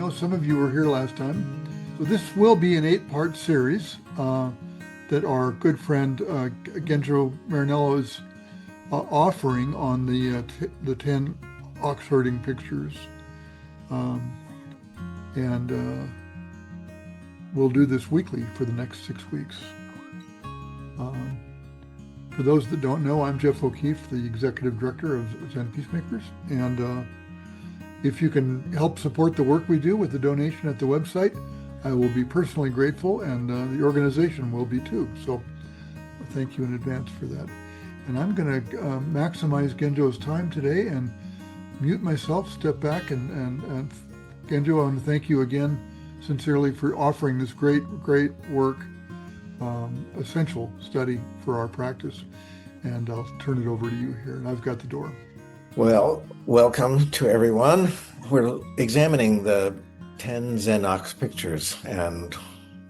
know some of you were here last time. So this will be an 8-part series that our good friend Genjo Marinello is offering on the 10 ox herding pictures. And we'll do this weekly for the next 6 weeks. For those that don't know, I'm Geoff O'Keefe, the Executive Director of Zen Peacemakers. And if you can help support the work we do with the donation at the website, I will be personally grateful, and the organization will be too. So thank you in advance for that. And I'm going to maximize Genjo's time today and mute myself, step back, and Genjo, I want to thank you again sincerely for offering this great work, essential study for our practice. And I'll turn it over to you here, and I've got the door. Well, welcome to everyone. We're examining the 10 Zen ox pictures and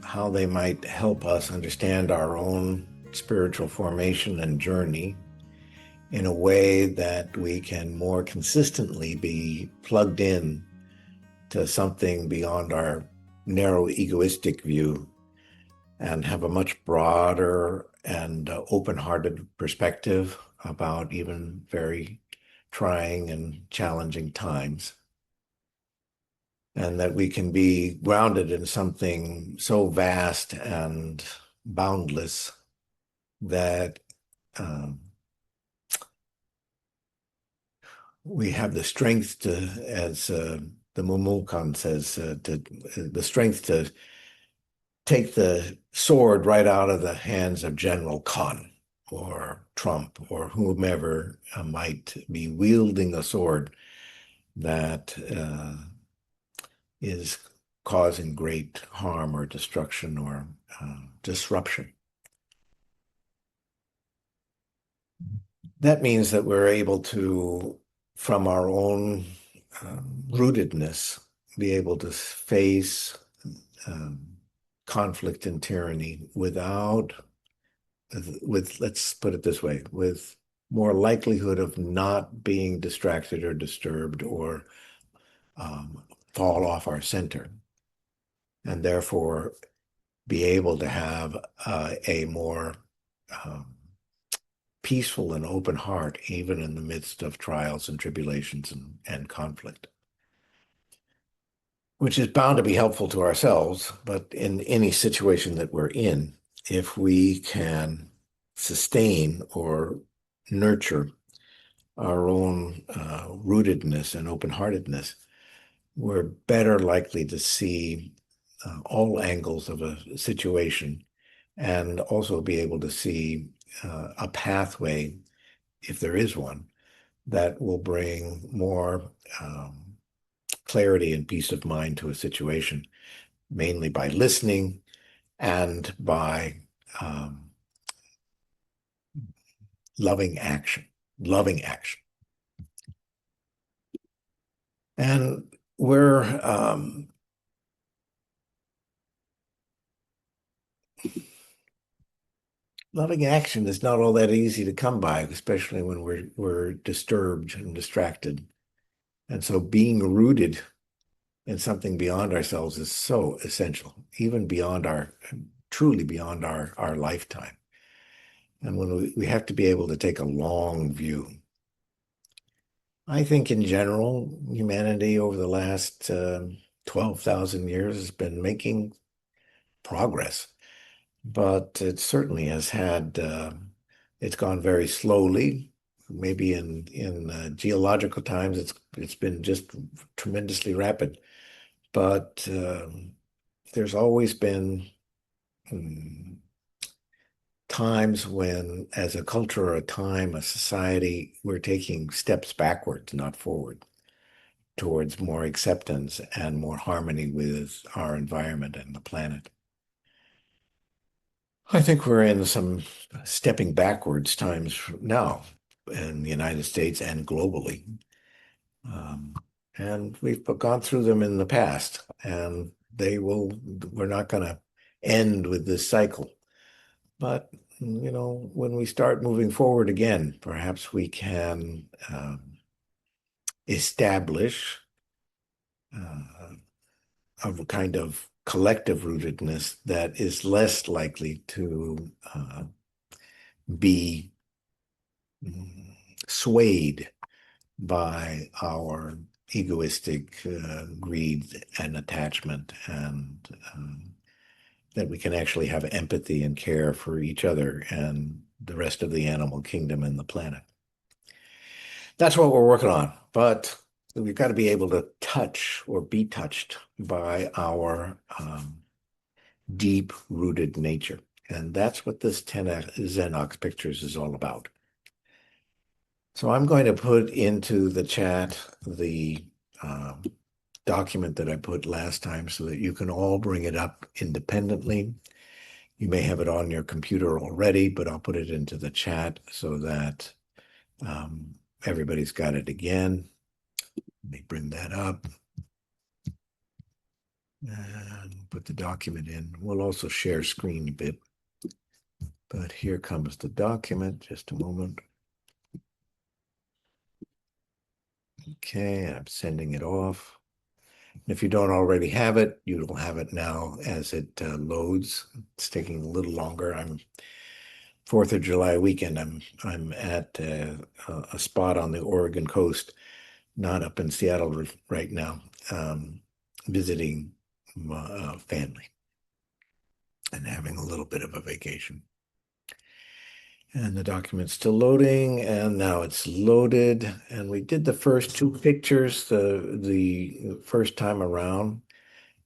how they might help us understand our own spiritual formation and journey in a way that we can more consistently be plugged in to something beyond our narrow egoistic view and have a much broader and open-hearted perspective about even very trying and challenging times. And that we can be grounded in something so vast and boundless that we have the strength to, as the Mumulkan says, the strength to take the sword right out of the hands of General Khan or Trump or whomever might be wielding a sword that is causing great harm or destruction or disruption. That means that we're able to, from our own rootedness, be able to face conflict and tyranny let's put it this way, with more likelihood of not being distracted or disturbed or fall off our center, and therefore be able to have a more peaceful and open heart, even in the midst of trials and tribulations and conflict, which is bound to be helpful to ourselves, but in any situation that we're in, if we can sustain or nurture our own rootedness and open-heartedness, we're better likely to see all angles of a situation and also be able to see a pathway, if there is one, that will bring more clarity and peace of mind to a situation, mainly by listening and by loving action. And we're loving action is not all that easy to come by, especially when we're disturbed and distracted. And so being rooted in something beyond ourselves is so essential, even truly beyond our lifetime. And when we have to be able to take a long view. I think in general, humanity over the last 12,000 years has been making progress, but it certainly has had, it's gone very slowly. Maybe in geological times, it's been just tremendously rapid, but there's always been times when, as a culture, a society, we're taking steps backwards, not forward, towards more acceptance and more harmony with our environment and the planet. I think we're in some stepping backwards times now in the United States and globally. And we've gone through them in the past, and we're not going to end with this cycle. But, when we start moving forward again, perhaps we can establish of a kind of collective rootedness that is less likely to be swayed by our egoistic greed and attachment, and that we can actually have empathy and care for each other and the rest of the animal kingdom and the planet. That's what we're working on, but we've got to be able to touch or be touched by our deep-rooted nature. And that's what this 10 Xenox Pictures is all about. So I'm going to put into the chat the document that I put last time so that you can all bring it up independently. You may have it on your computer already, but I'll put it into the chat so that everybody's got it again. Let me bring that up and put the document in. We'll also share screen a bit. But here comes the document. Just a moment. Okay, I'm sending it off. If you don't already have it, you will have it now as it loads. It's taking a little longer. I'm 4th of July weekend. I'm at a spot on the Oregon coast, not up in Seattle right now, visiting my family and having a little bit of a vacation. And the document's still loading, and now it's loaded. And we did the first 2 pictures the first time around,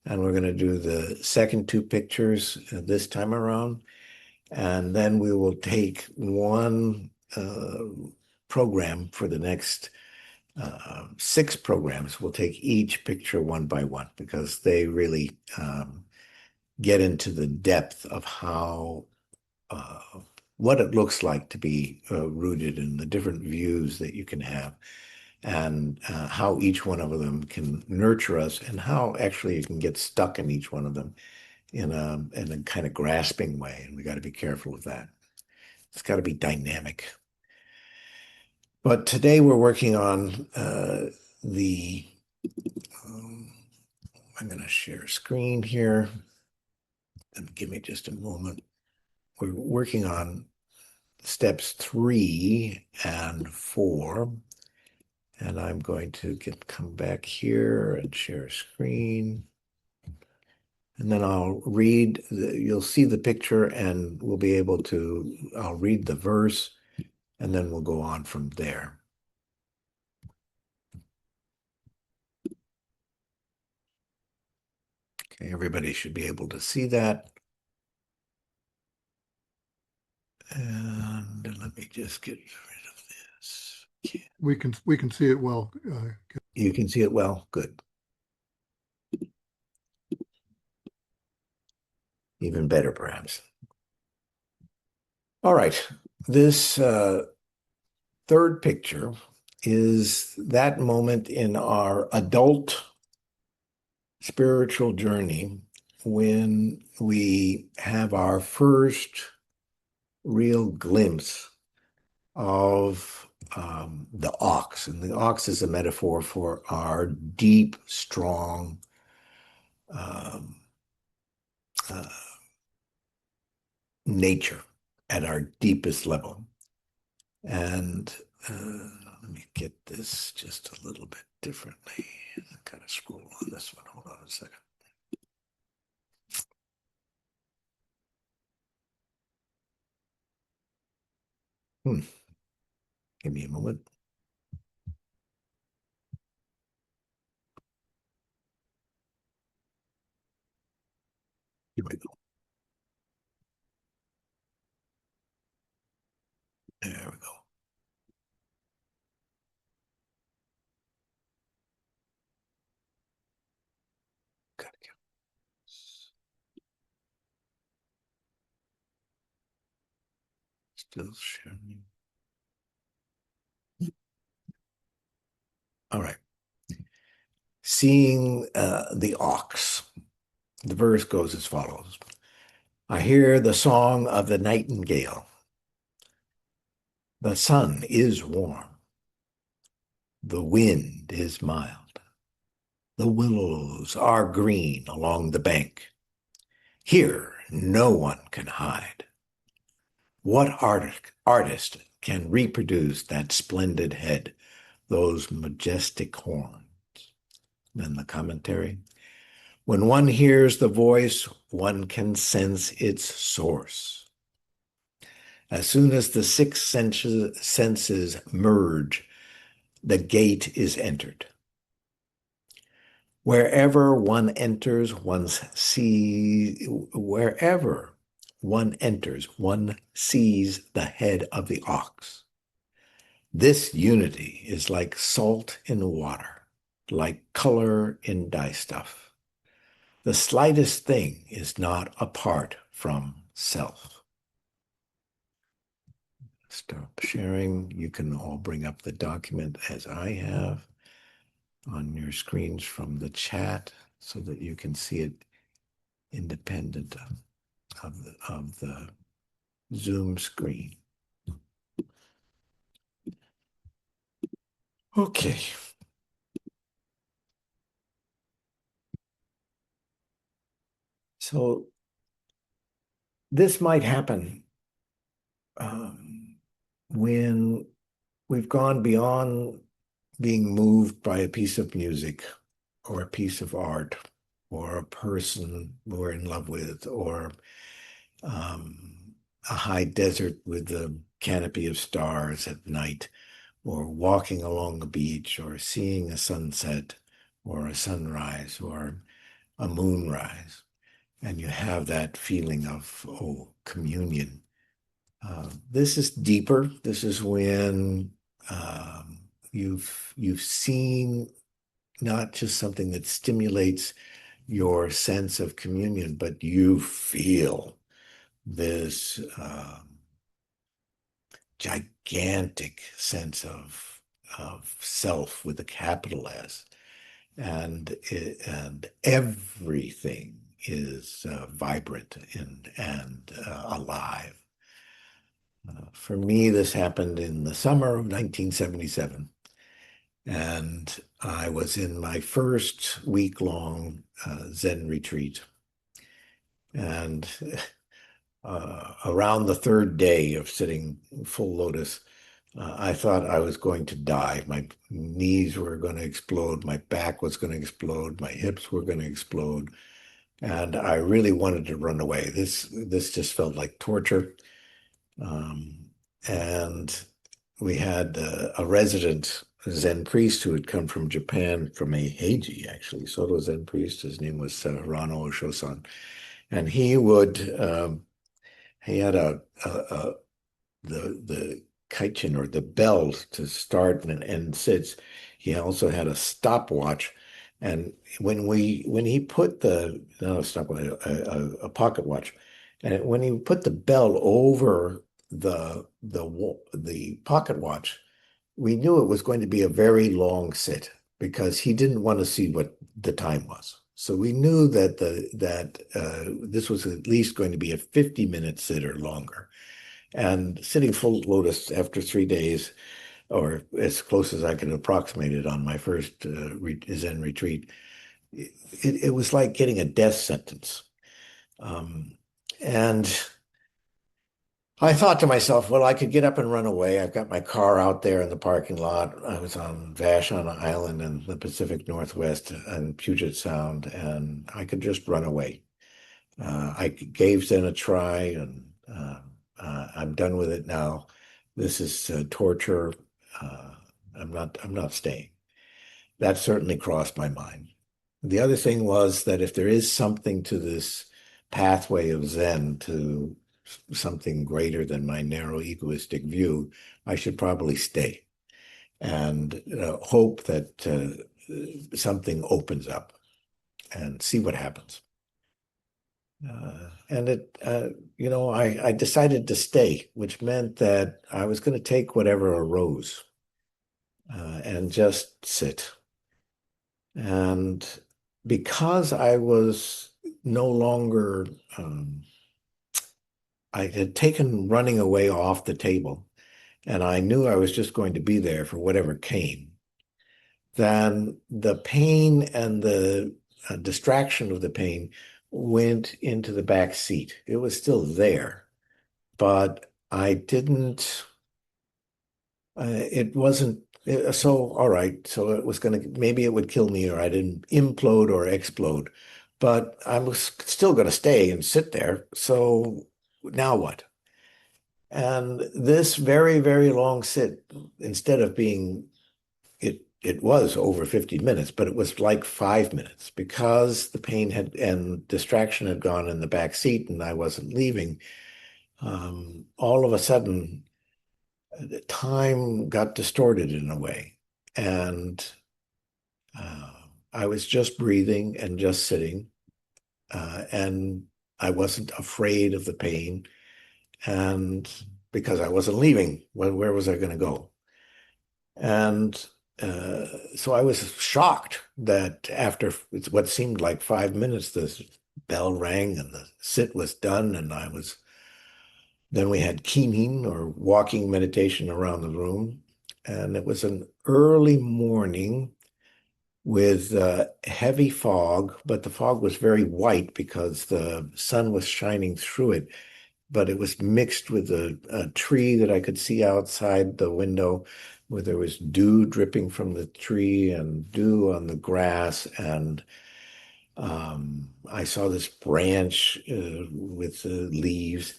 and we're going to do the second 2 pictures this time around. And then we will take one program for the next 6 programs. We'll take each picture one by one because they really get into the depth of how what it looks like to be rooted in the different views that you can have, and how each one of them can nurture us, and how actually you can get stuck in each one of them in a kind of grasping way. And we got to be careful of that. It's got to be dynamic. But today we're working on the, I'm going to share a screen here. And give me just a moment. We're working on steps 3 and 4. And I'm going to come back here and share a screen. And then I'll read, you'll see the picture, and we'll be able to, I'll read the verse, and then we'll go on from there. Okay, everybody should be able to see that. And let me just get rid of this. We can see it well. You can see it well? Good. Even better, perhaps. All right. This third picture is that moment in our adult spiritual journey when we have our first real glimpse of the ox. And the ox is a metaphor for our deep, strong nature at our deepest level. And let me get this just a little bit differently. I gotta scroll on this one. Hold on a second. Give me a moment. Here we go. There we go. Gotta get still sharing. All right. Seeing the ox. The verse goes as follows. I hear the song of the nightingale. The sun is warm. The wind is mild. The willows are green along the bank. Here no one can hide. What artist can reproduce that splendid head, those majestic horns? Then the commentary. When one hears the voice, one can sense its source. As soon as the six senses merge, the gate is entered. Wherever one enters, one sees the head of the ox. This unity is like salt in water, like color in dye stuff. The slightest thing is not apart from self. Stop sharing. You can all bring up the document as I have on your screens from the chat so that you can see it independent of the Zoom screen. Okay. So this might happen when we've gone beyond being moved by a piece of music or a piece of art or a person we're in love with, or a high desert with a canopy of stars at night, or walking along the beach, or seeing a sunset or a sunrise or a moonrise. And you have that feeling of, oh, communion. This is deeper. This is when you've seen not just something that stimulates your sense of communion, but you feel this gigantic sense of self with a capital S, and everything is vibrant and alive. For me, this happened in the summer of 1977. And I was in my first week-long Zen retreat. And around the third day of sitting full lotus, I thought I was going to die. My knees were going to explode. My back was going to explode. My hips were going to explode. And I really wanted to run away. This just felt like torture. And we had a resident Zen priest who had come from Japan, from a Heiji, actually, Soto Zen priest. His name was Rano Osho-san. And he had the kaichin, or the bell to start and end sits. He also had a stopwatch. And when he put not a stopwatch, a pocket watch, and when he put the bell over the pocket watch, we knew it was going to be a very long sit because he didn't want to see what the time was. So we knew that this was at least going to be a 50-minute sit or longer. And sitting full lotus after 3 days, or as close as I could approximate it on my first Zen retreat, it was like getting a death sentence. And I thought to myself, well, I could get up and run away. I've got my car out there in the parking lot. I was on Vashon Island in the Pacific Northwest and Puget Sound, and I could just run away. I gave Zen a try, and I'm done with it now. This is torture. I'm not staying. That certainly crossed my mind. The other thing was that if there is something to this pathway of Zen, to something greater than my narrow egoistic view, I should probably stay and hope that something opens up and see what happens. I decided to stay, which meant that I was going to take whatever arose and just sit. And because I was no longer I had taken running away off the table, and I knew I was just going to be there for whatever came. then the pain and the distraction of the pain went into the back seat. It was still there, but I didn't, it wasn't, so, all right, so it was going to, maybe it would kill me or I didn't implode or explode, but I was still going to stay and sit there. So now what? And this very, very long sit, instead of being, it was over 50 minutes, but it was like 5 minutes because the pain had and distraction had gone in the back seat and I wasn't leaving. All of a sudden, the time got distorted in a way. And I was just breathing and just sitting. And I wasn't afraid of the pain. And because I wasn't leaving, where was I going to go? And so I was shocked that after what seemed like 5 minutes, this bell rang and the sit was done. And then we had keening or walking meditation around the room. And it was an early morning with heavy fog, but the fog was very white because the sun was shining through it. But it was mixed with a tree that I could see outside the window where there was dew dripping from the tree and dew on the grass. And I saw this branch with leaves,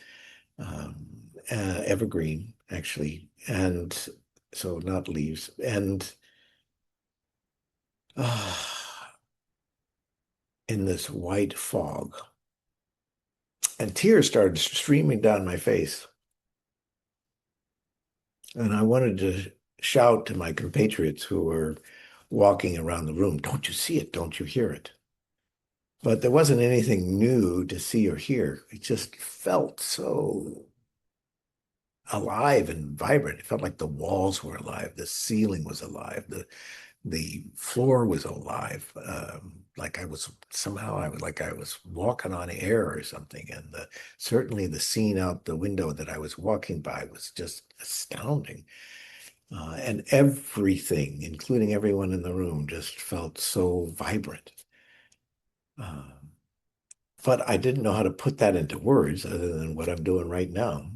evergreen, actually. And so not leaves. And in this white fog. And tears started streaming down my face. And I wanted to shout to my compatriots who were walking around the room, "Don't you see it? Don't you hear it?" But there wasn't anything new to see or hear. It just felt so alive and vibrant. It felt like the walls were alive, the ceiling was alive, the floor was alive. Like I was like I was walking on air or something. And certainly the scene out the window that I was walking by was just astounding. And everything, including everyone in the room, just felt so vibrant. But I didn't know how to put that into words other than what I'm doing right now.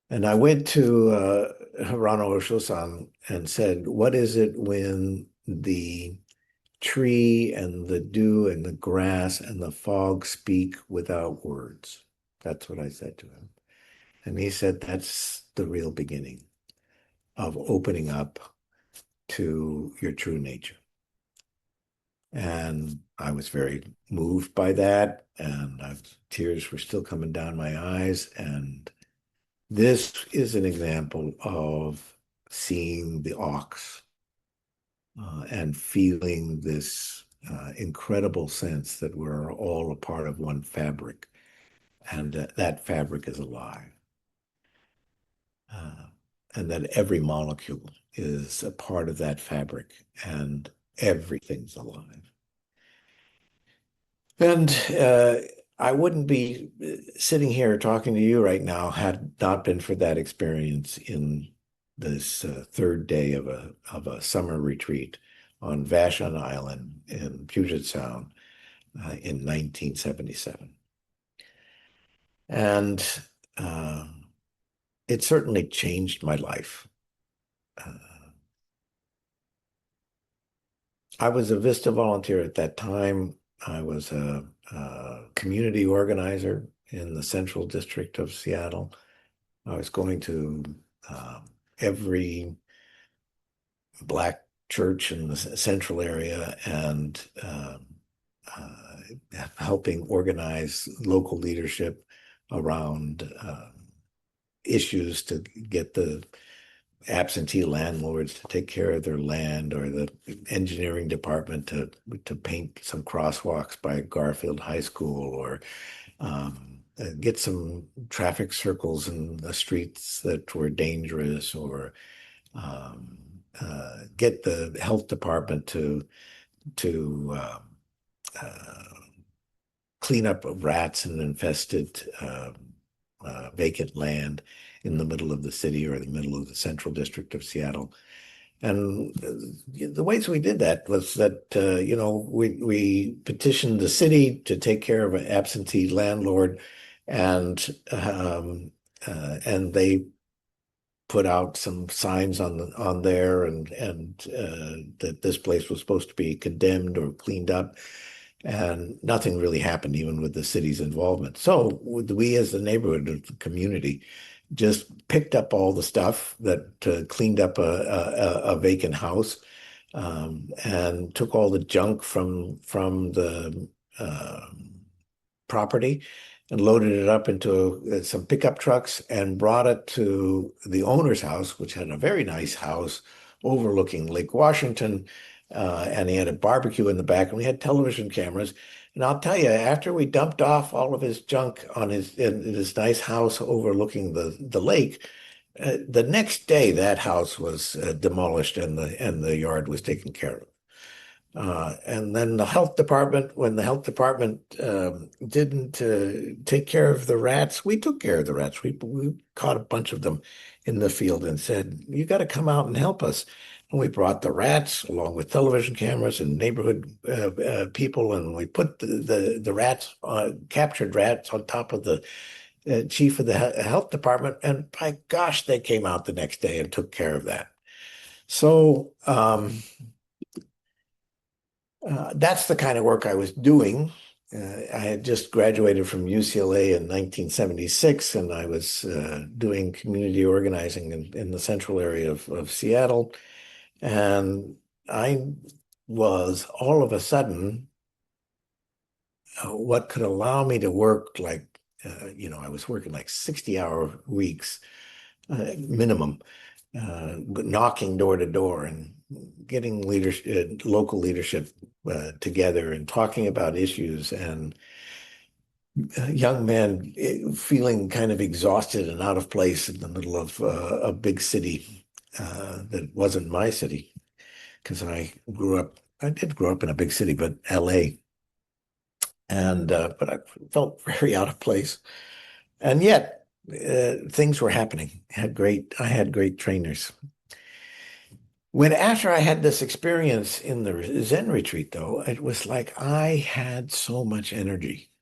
And I went to Hirano Osho-san and said, "What is it when the tree and the dew and the grass and the fog speak without words?" That's what I said to him. And he said, "That's the real beginning of opening up to your true nature." And I was very moved by that, and tears were still coming down my eyes. And this is an example of seeing the ox and feeling this incredible sense that we're all a part of one fabric, and that fabric is alive. And that every molecule is a part of that fabric, and everything's alive. And I wouldn't be sitting here talking to you right now had not been for that experience in this third day of a summer retreat on Vashon Island in Puget Sound in 1977. And it certainly changed my life. I was a Vista volunteer at that time. I was a community organizer in the Central District of Seattle. I was going to every Black church in the central area and helping organize local leadership around issues to get the absentee landlords to take care of their land, or the engineering department to paint some crosswalks by Garfield High School, or get some traffic circles in the streets that were dangerous, or get the health department to clean up rats and infested vacant land in the middle of the city or the middle of the Central District of Seattle. And the ways we did that was that, we petitioned the city to take care of an absentee landlord, and they put out some signs on there, and that this place was supposed to be condemned or cleaned up, and nothing really happened even with the city's involvement. So we as the neighborhood, the community, just picked up all the stuff that cleaned up a vacant house, and took all the junk from the property and loaded it up into some pickup trucks and brought it to the owner's house, which had a very nice house overlooking Lake Washington. And he had a barbecue in the back, and we had television cameras. And I'll tell you, after we dumped off all of his junk in his nice house overlooking the lake, the next day that house was demolished, and the yard was taken care of. And then when the health department didn't take care of the rats, we took care of the rats. We caught a bunch of them in the field and said, "You got to come out and help us." And we brought the rats along with television cameras and neighborhood people, and we put the rats, captured rats, on top of the chief of the health department. And by gosh, they came out the next day and took care of that. So that's the kind of work I was doing. I had just graduated from UCLA in 1976, and I was doing community organizing in the central area of Seattle. And I was all of a sudden what could allow me to work like, I was working like 60-hour weeks minimum, knocking door to door and getting local leadership together and talking about issues, and young men feeling kind of exhausted and out of place in the middle of a big city that wasn't my city, because I did grow up in a big city, but LA. And but I felt very out of place, and yet things were happening. I had great trainers. After I had this experience in the Zen retreat, though, it was like I had so much energy,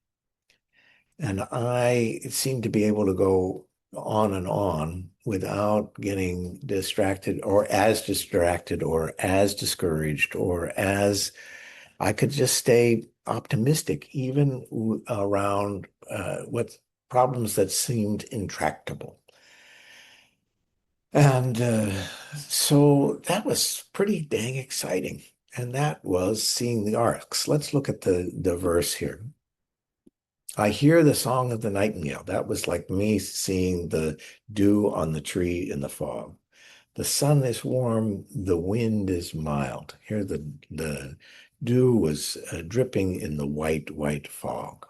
and I seemed to be able to go on and on without getting distracted or as discouraged, or as I could just stay optimistic, even around what problems that seemed intractable. And so that was pretty dang exciting. And that was seeing the arcs. Let's look at the verse here. I hear the song of the nightingale. That was like me seeing the dew on the tree in the fog. The sun is warm, the wind is mild. Here the dew was dripping in the white fog.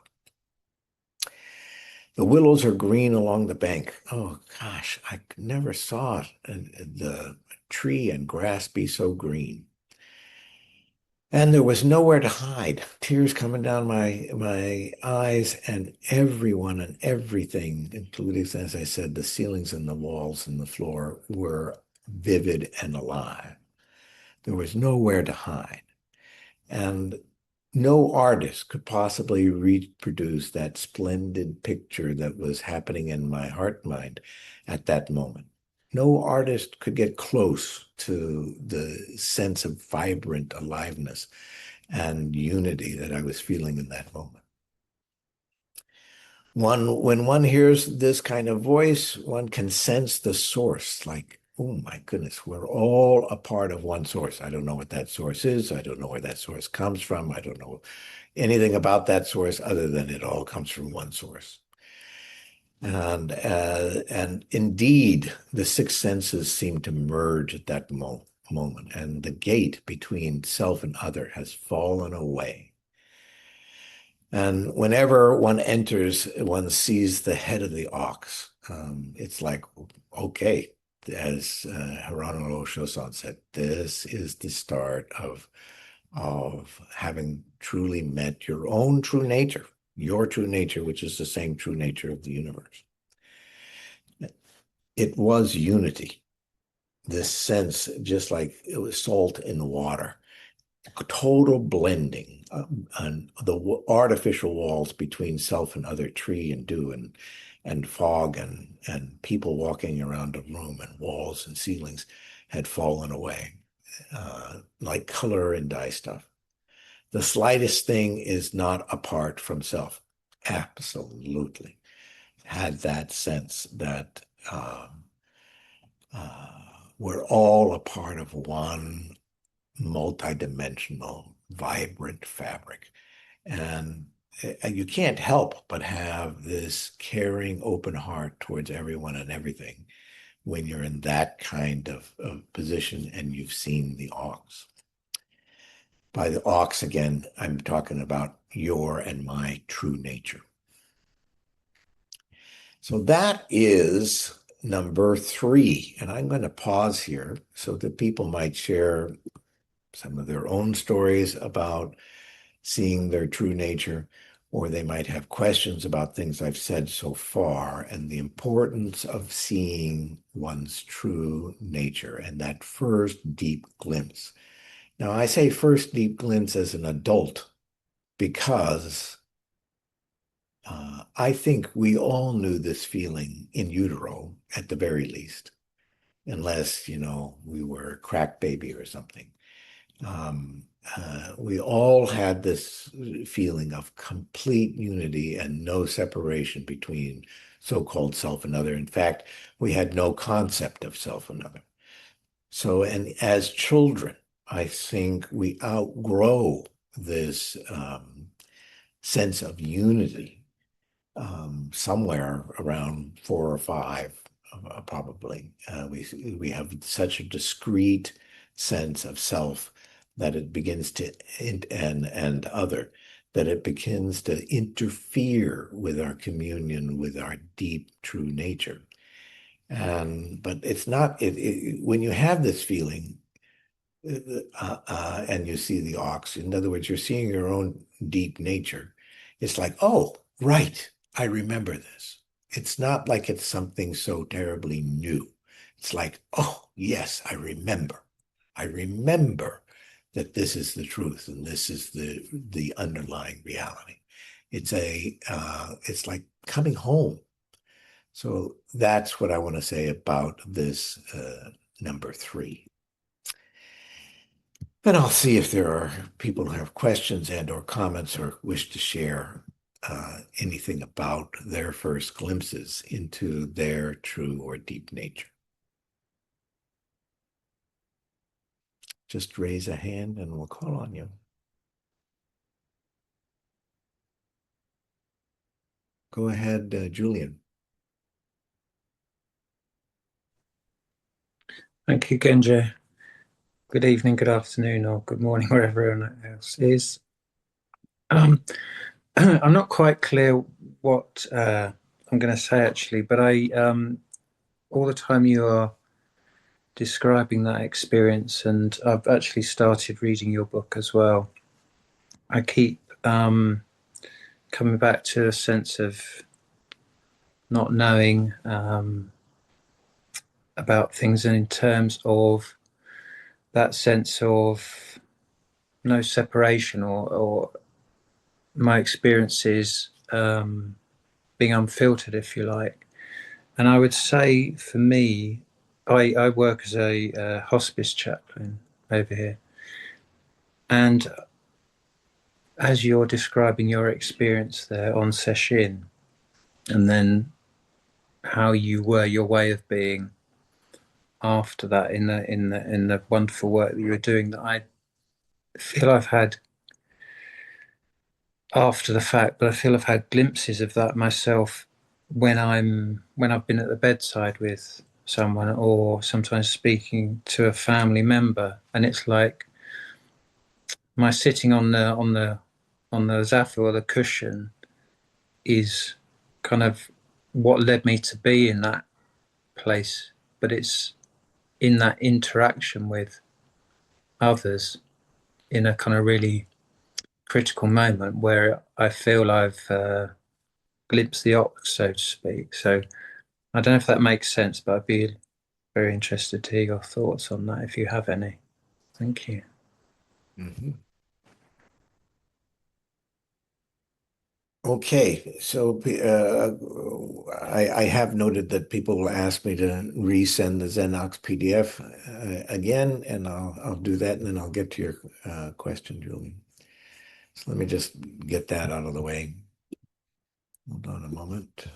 The willows are green along the bank. Oh gosh, I never saw the tree and grass be so green. And there was nowhere to hide. Tears coming down my eyes, and everyone and everything, including, as I said, the ceilings and the walls and the floor, were vivid and alive. There was nowhere to hide. And no artist could possibly reproduce that splendid picture that was happening in my heart and mind at that moment. No artist could get close to the sense of vibrant aliveness and unity that I was feeling in that moment. When one hears this kind of voice, one can sense the source, like, oh my goodness, we're all a part of one source. I don't know what that source is. I don't know where that source comes from. I don't know anything about that source other than it all comes from one source. And indeed, the six senses seem to merge at that moment, and the gate between self and other has fallen away. And whenever one enters, one sees the head of the ox. It's like, okay, as Geronimo Shosan said, this is the start of having truly met your own true nature, which is the same true nature of the universe. It was unity. this sense, just like it was salt in water, a total blending on the artificial walls between self and other, tree and dew and fog and people walking around a room, and walls and ceilings had fallen away, like color and dye stuff. The slightest thing is not apart from self. Absolutely. Had that sense that we're all a part of one multidimensional, vibrant fabric. And you can't help but have this caring, open heart towards everyone and everything when you're in that kind of position and you've seen the ox. By the ox, again, I'm talking about your and my true nature. So that is number 3. And I'm going to pause here so that people might share some of their own stories about seeing their true nature, or they might have questions about things I've said so far and the importance of seeing one's true nature and that first deep glimpse. Now, I say first deep glimpse as an adult because I think we all knew this feeling in utero at the very least, unless, we were a crack baby or something. We all had this feeling of complete unity and no separation between so-called self and other. In fact, we had no concept of self and other. So, and as children, I think we outgrow this sense of unity somewhere around 4 or 5, probably. We have such a discrete sense of self that it begins to and other, that it begins to interfere with our communion with our deep true nature. But it's not when you have this feeling and you see the ox, in other words, you're seeing your own deep nature. It's like, oh, right, I remember this. It's not like it's something so terribly new. It's like, oh, yes, I remember. I remember that this is the truth and this is the underlying reality. It's like coming home. So that's what I want to say about this number 3. And I'll see if there are people who have questions and or comments or wish to share anything about their first glimpses into their true or deep nature. Just raise a hand and we'll call on you. Go ahead, Julian. Thank you, Genjo. Good evening, good afternoon, or good morning, wherever everyone else is. I'm not quite clear what I'm going to say actually, but all the time you are describing that experience, and I've actually started reading your book as well. I keep coming back to a sense of not knowing about things, and in terms of that sense of no separation or my experiences being unfiltered, if you like. And I would say for me, I work as a hospice chaplain over here. And as you're describing your experience there on session, and then how you were, your way of being after that in the wonderful work that you were doing, that I feel I've had after the fact, but I feel I've had glimpses of that myself when I've been at the bedside with someone, or sometimes speaking to a family member, and it's like my sitting on the zafu or the cushion is kind of what led me to be in that place, but it's in that interaction with others in a kind of really critical moment where I feel I've glimpsed the ox, so to speak. So I don't know if that makes sense, but I'd be Very interested to hear your thoughts on that, if you have any. Thank you. Mhm. Okay, so I have noted that people will ask me to resend the Xenox PDF again, and I'll do that, and then I'll get to your question, Julie. So let me just get that out of the way. Hold on a moment.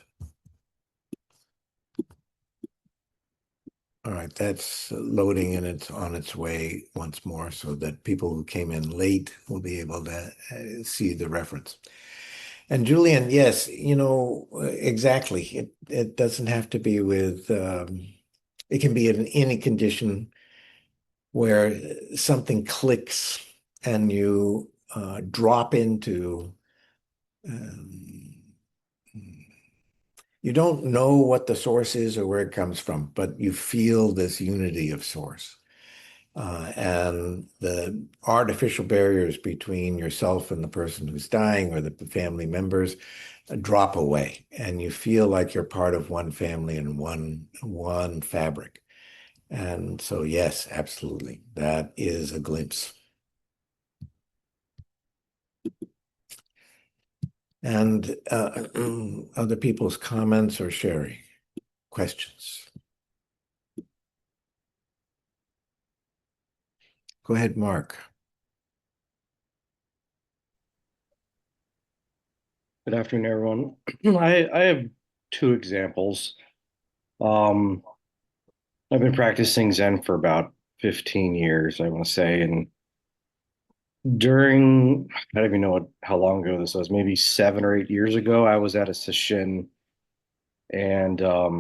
All right, that's loading and it's on its way once more so that people who came in late will be able to see the reference. And Julian, yes, exactly. It doesn't have to be with, it can be in any condition where something clicks and you drop into, um, you don't know what the source is or where it comes from, but you feel this unity of source. And the artificial barriers between yourself and the person who's dying or the family members drop away, and you feel like you're part of one family and one fabric. And so, yes, absolutely, that is a glimpse. And other people's comments or sharing questions. Go ahead, Mark. Good afternoon, everyone. I have two examples. Um, I've been practicing Zen for about 15 years, I want to say, and during, I don't even know how long ago this was, maybe 7 or 8 years ago, I was at a session, and a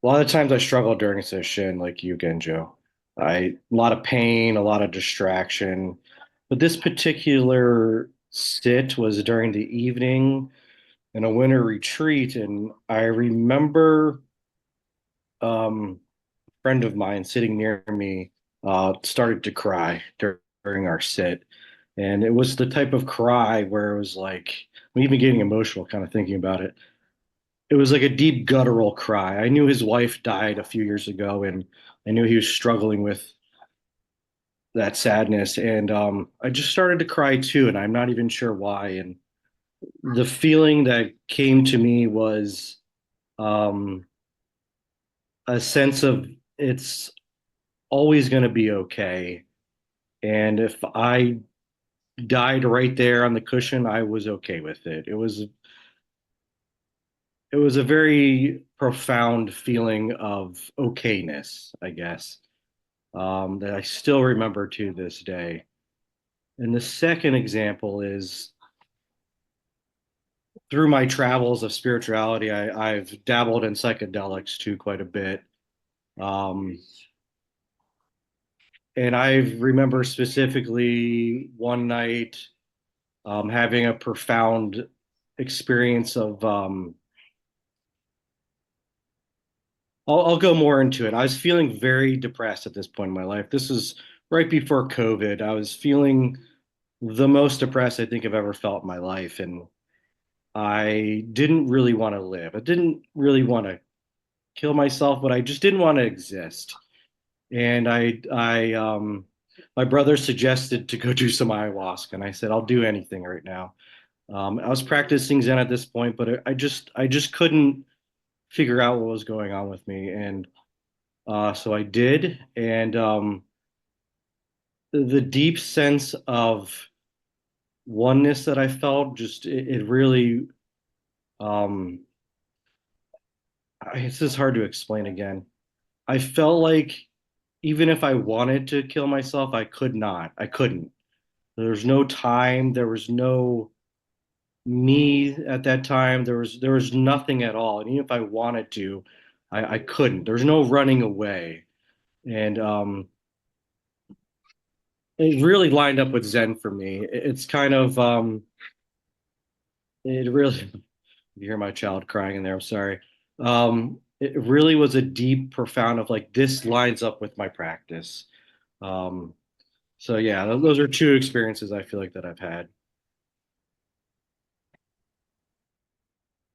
lot of times I struggle during a session, like you, Genjo. A lot of pain, a lot of distraction. But this particular sit was during the evening in a winter retreat, and I remember a friend of mine sitting near me started to cry during our sit, and it was the type of cry where it was like I'm even getting emotional, kind of thinking about it. It was like a deep guttural cry. I knew his wife died a few years ago, and I knew he was struggling with that sadness, and I just started to cry too, and I'm not even sure why. And the feeling that came to me was um, a sense of it's always going to be okay. And if I died right there on the cushion, I was okay with it. It was a very profound feeling of okayness, I guess, that I still remember to this day. And the second example is through my travels of spirituality, I've dabbled in psychedelics too quite a bit. Um, and I remember specifically one night having a profound experience of I'll go more into it. I was feeling very depressed at this point in my life. This is right before COVID. I was feeling the most depressed I think I've ever felt in my life, and I didn't really want to live. I didn't really want to kill myself, but I just didn't want to exist. And my brother suggested to go do some ayahuasca, and I said, I'll do anything right now. I was practicing Zen at this point, but I just couldn't figure out what was going on with me, and so I did. And the deep sense of oneness that I felt, just it really, um, it's just hard to explain again. I felt like even if I wanted to kill myself, I could not. I couldn't. There was no time. There was no me at that time. There was nothing at all. And even if I wanted to, I couldn't. There's no running away. And it really lined up with Zen for me. It's kind of it really you hear my child crying in there, I'm sorry. It really was a deep, profound of like this lines up with my practice. Um, so yeah, those are two experiences I feel like that I've had.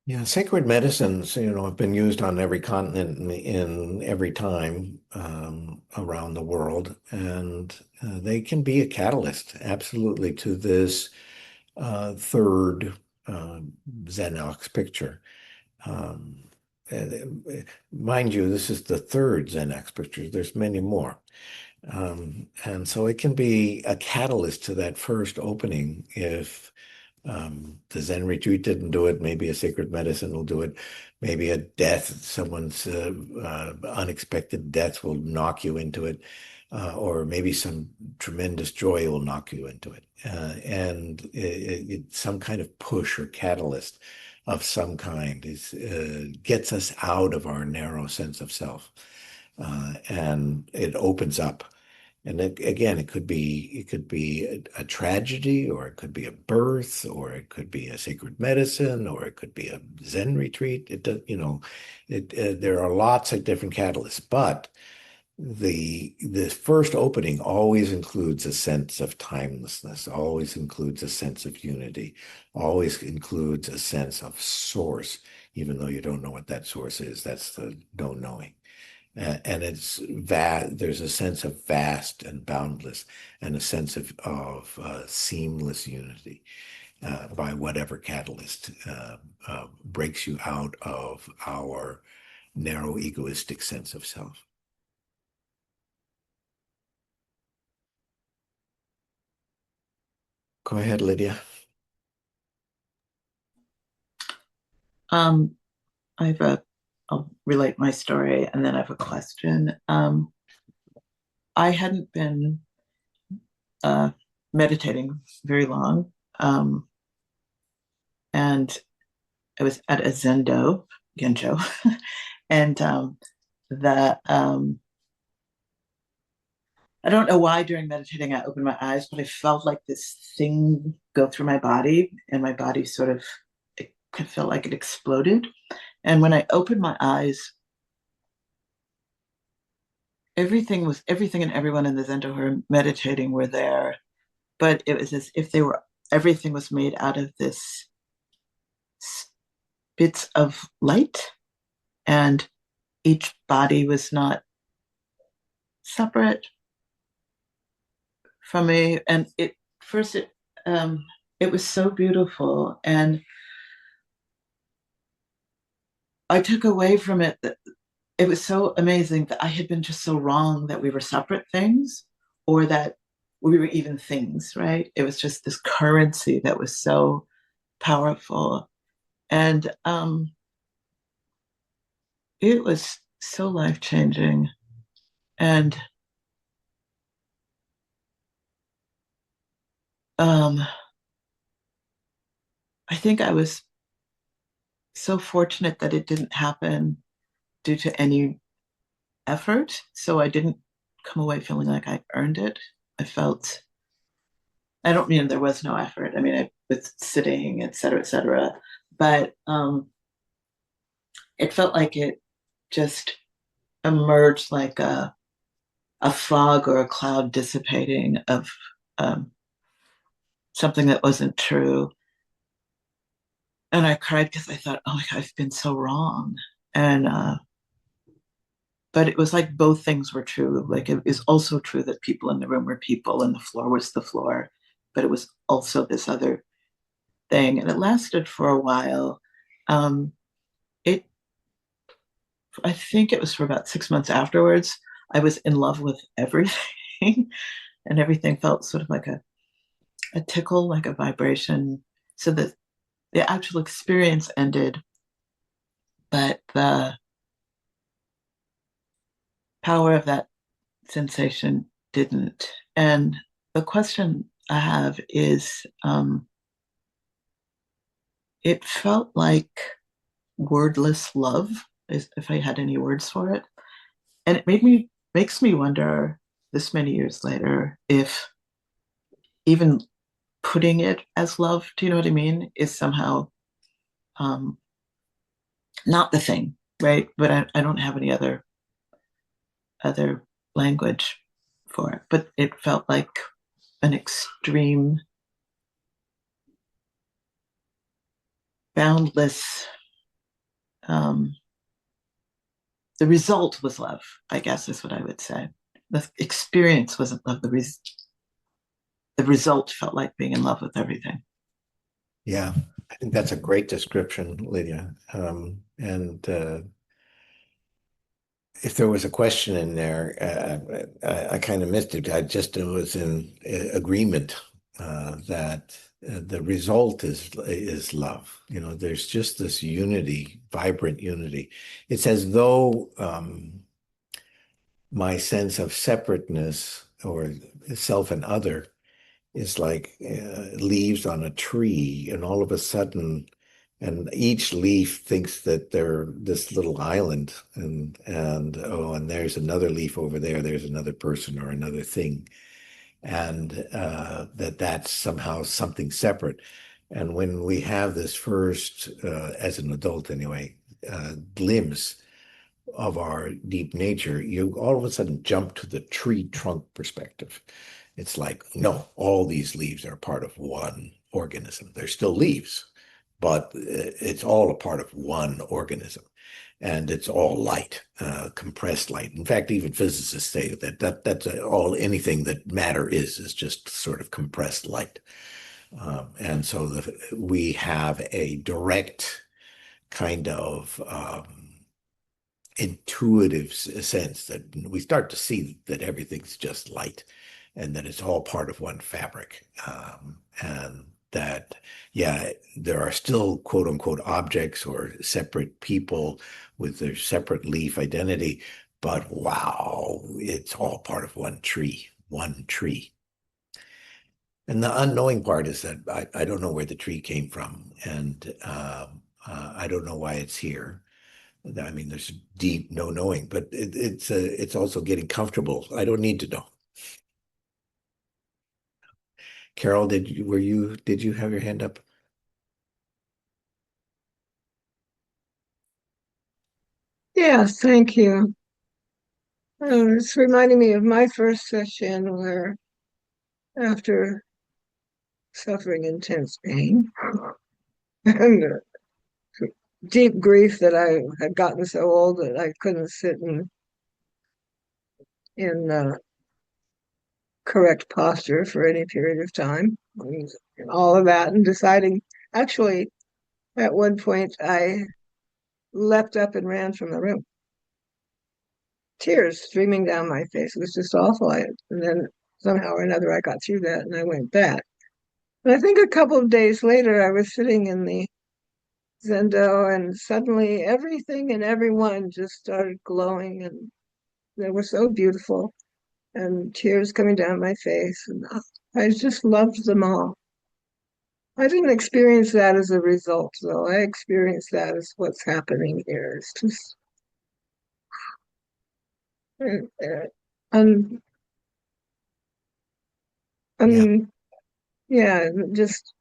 Yeah, sacred medicines, have been used on every continent in every time around the world, and they can be a catalyst, absolutely, to this third uh, Xenox picture. Um, Mind you, this is the third Xanax picture. There's many more. And so it can be a catalyst to that first opening if the Zen retreat didn't do it. Maybe a sacred medicine will do it. Maybe a death, someone's unexpected death will knock you into it. Or maybe some tremendous joy will knock you into it. And some kind of push or catalyst of some kind gets us out of our narrow sense of self. And it opens up. And again, it could be a tragedy, or it could be a birth, or it could be a sacred medicine, or it could be a Zen retreat. It does, there are lots of different catalysts, but the first opening always includes a sense of timelessness, always includes a sense of unity, always includes a sense of source, even though you don't know what that source is. That's the no knowing. And it's there's a sense of vast and boundless, and a sense of seamless unity by whatever catalyst breaks you out of our narrow egoistic sense of self. Go ahead, Lydia. Um, I'll relate my story and then I have a question. I hadn't been meditating very long. And I was at a Genjo, and the I don't know why during meditating I opened my eyes, but I felt like this thing go through my body, and my body sort of, it felt like it exploded. And when I opened my eyes, everything and everyone in the Zendo who were meditating were there, but it was as if everything was made out of this bits of light, and each body was not separate from me. And it was so beautiful, and I took away from it that it was so amazing that I had been just so wrong that we were separate things, or that we were even things, right? It was just this currency that was so powerful. And it was so life-changing. And I think I was so fortunate that it didn't happen due to any effort. So I didn't come away feeling like I earned it. I don't mean there was no effort. I mean, I was sitting, et cetera, et cetera. But it felt like it just emerged like a fog or a cloud dissipating of something that wasn't true. And I cried because I thought, oh my God, I've been so wrong. And but it was like both things were true. Like, it is also true that people in the room were people and the floor was the floor, but it was also this other thing. And it lasted for a while. It I think it was for about 6 months afterwards. I was in love with everything, and everything felt sort of like a tickle, like a vibration. So that the actual experience ended, but the power of that sensation didn't. And the question I have is, it felt like wordless love, if I had any words for it. And it makes me wonder, this many years later, if even putting it as love, do you know what I mean, is somehow not the thing, right? But I don't have any other language for it. But it felt like an extreme, boundless the result was love, I guess is what I would say. The experience wasn't love. The result felt like being in love with everything. Yeah, I think that's a great description, Lydia. And if there was a question in there, I kind of missed it. I just was in agreement that the result is love. You know, there's just this unity, vibrant unity. It's as though my sense of separateness or self and other is like leaves on a tree, and all of a sudden, and each leaf thinks that they're this little island, and there's another leaf over there, there's another person or another thing, and that's somehow something separate. And when we have this first, as an adult anyway, glimpse of our deep nature, you all of a sudden jump to the tree trunk perspective. It's like, no, all these leaves are part of one organism. They're still leaves, but it's all a part of one organism. And it's all light, compressed light. In fact, even physicists say that's all anything that matter is just sort of compressed light. And so we have a direct kind of intuitive sense that we start to see that everything's just light and that it's all part of one fabric. And that, yeah, there are still quote unquote objects or separate people with their separate leaf identity, but wow, it's all part of one tree, one tree. And the unknowing part is that I don't know where the tree came from, and I don't know why it's here. I mean, there's deep no knowing, but it's also getting comfortable. I don't need to know. Carol, did you have your hand up? Yes, thank you. It's reminding me of my first session where, after suffering intense pain and deep grief that I had gotten so old that I couldn't sit in correct posture for any period of time, and all of that, and deciding, actually, at one point, I leapt up and ran from the room. Tears streaming down my face. It was just awful. And then somehow or another, I got through that and I went back. And I think a couple of days later, I was sitting in the Genjo, and suddenly everything and everyone just started glowing, and they were so beautiful, and tears coming down my face. And I just loved them all. I didn't experience that as a result, though. I experienced that as what's happening here. It's just un, un, yeah, just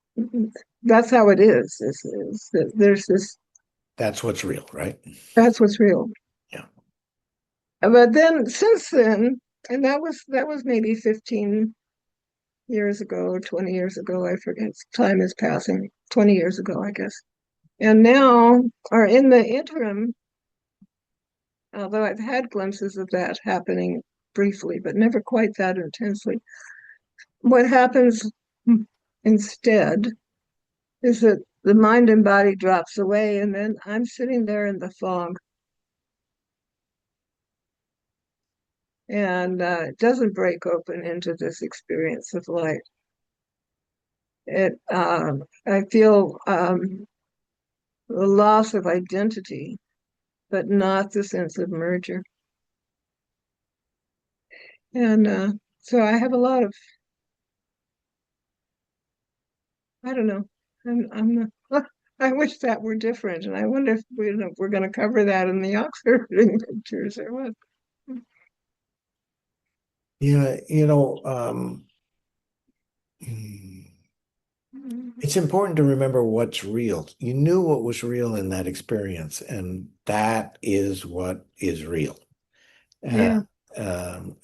that's how it is that there's this. That's what's real, right? That's what's real. Yeah. But then, since then, and that was maybe 15 years ago or 20 years ago, I forget. Time is passing. 20 years ago, I guess. And now, or in the interim, although I've had glimpses of that happening briefly, but never quite that intensely, what happens instead is that the mind and body drops away, and then I'm sitting there in the fog. And it doesn't break open into this experience of light. I feel the loss of identity, but not the sense of merger. And so I have a lot of, I don't know, I wish that were different, and I wonder if we're going to cover that in the Oxford reading pictures or what. Yeah, it's important to remember what's real. You knew what was real in that experience, and that is what is real. Yeah.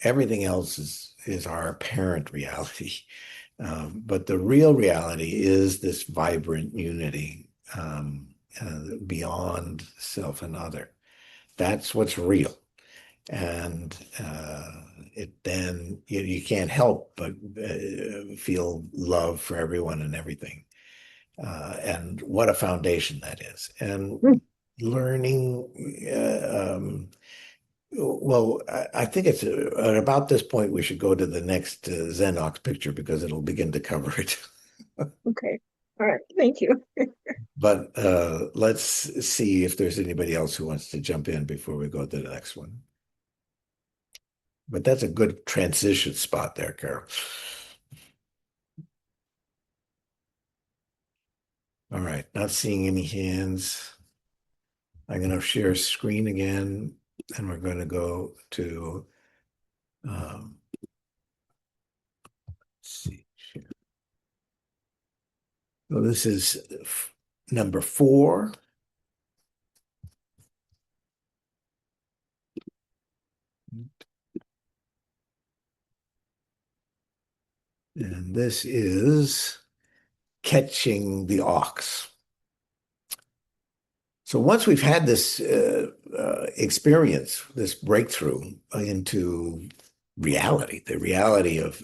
Everything else is our apparent reality. But the real reality is this vibrant unity. beyond self and other. That's what's real. And it then you can't help but feel love for everyone and everything. And what a foundation that is. And learning, well, I think it's at about this point we should go to the next Xenox picture because it'll begin to cover it. Okay. All right. Thank you. But let's see if there's anybody else who wants to jump in before we go to the next one. But that's a good transition spot there, Carol. All right, not seeing any hands. I'm going to share screen again, and we're going to go to, let's see. So this is number 4. And this is catching the ox. So once we've had this experience, this breakthrough into reality, the reality of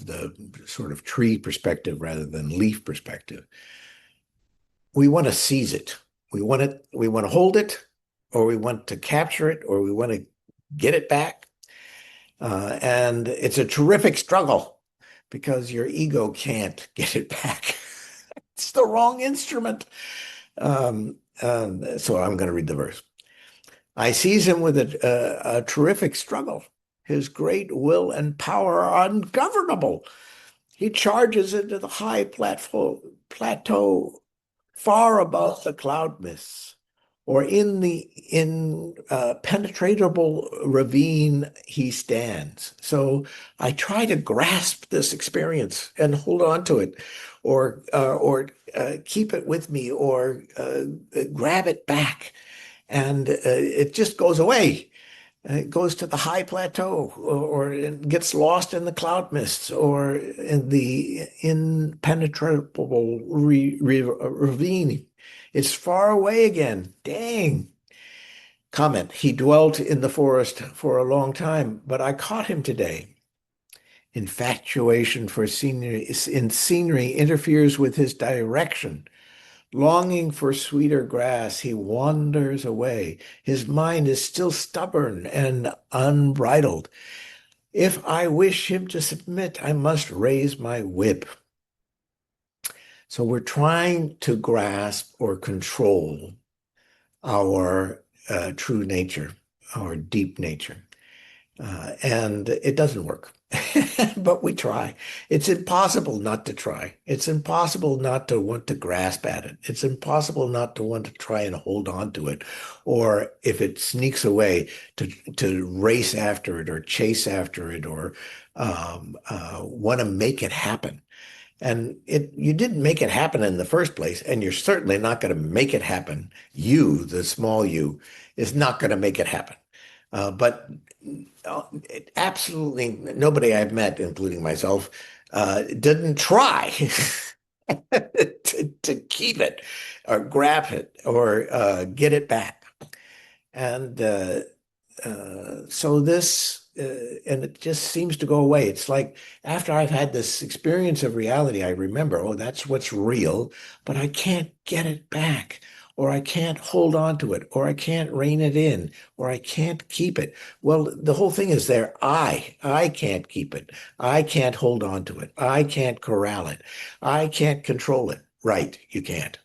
the sort of tree perspective rather than leaf perspective, we want to seize it. We want to hold it, or we want to capture it, or we want to get it back. And it's a terrific struggle because your ego can't get it back. It's the wrong instrument. So I'm going to read the verse. I seize him with a terrific struggle. His great will and power are ungovernable. He charges into the high plateau far above the cloud mists, or in the impenetrable ravine he stands. So I try to grasp this experience and hold on to it, or keep it with me, or grab it back, and it just goes away. It goes to the high plateau, or it gets lost in the cloud mists, or in the impenetrable ravine. It's far away again. Dang. Comment, he dwelt in the forest for a long time, but I caught him today. Infatuation for scenery interferes with his direction. Longing for sweeter grass, he wanders away. His mind is still stubborn and unbridled. If I wish him to submit, I must raise my whip. So we're trying to grasp or control our true nature, our deep nature. And it doesn't work, but we try. It's impossible not to try. It's impossible not to want to grasp at it. It's impossible not to want to try and hold on to it. Or if it sneaks away, to race after it or chase after it, or want to make it happen. And you didn't make it happen in the first place, and you're certainly not going to make it happen. You, the small you, is not going to make it happen. But absolutely nobody I've met, including myself, didn't try to keep it or grab it or get it back. And so this, and it just seems to go away. It's like after I've had this experience of reality, I remember, oh, that's what's real, but I can't get it back, or I can't hold on to it, or I can't rein it in, or I can't keep it. Well, the whole thing is there. I can't keep it. I can't hold on to it. I can't corral it. I can't control it. Right, you can't.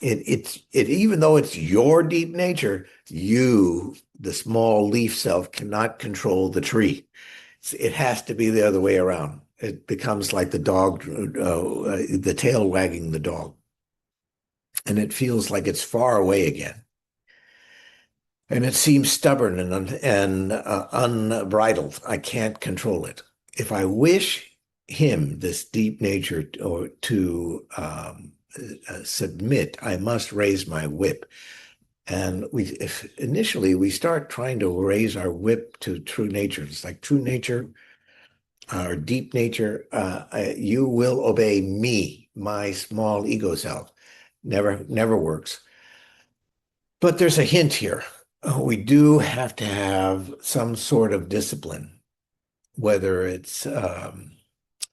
Even though it's your deep nature, you, the small leaf self, cannot control the tree. It has to be the other way around. It becomes like the dog, the tail wagging the dog. And it feels like it's far away again. And it seems stubborn and unbridled. I can't control it. If I wish him, this deep nature, to submit, I must raise my whip. And initially we start trying to raise our whip to true nature. It's like true nature, our deep nature. You will obey me, my small ego self. Never works. But there's a hint here. We do have to have some sort of discipline, whether it's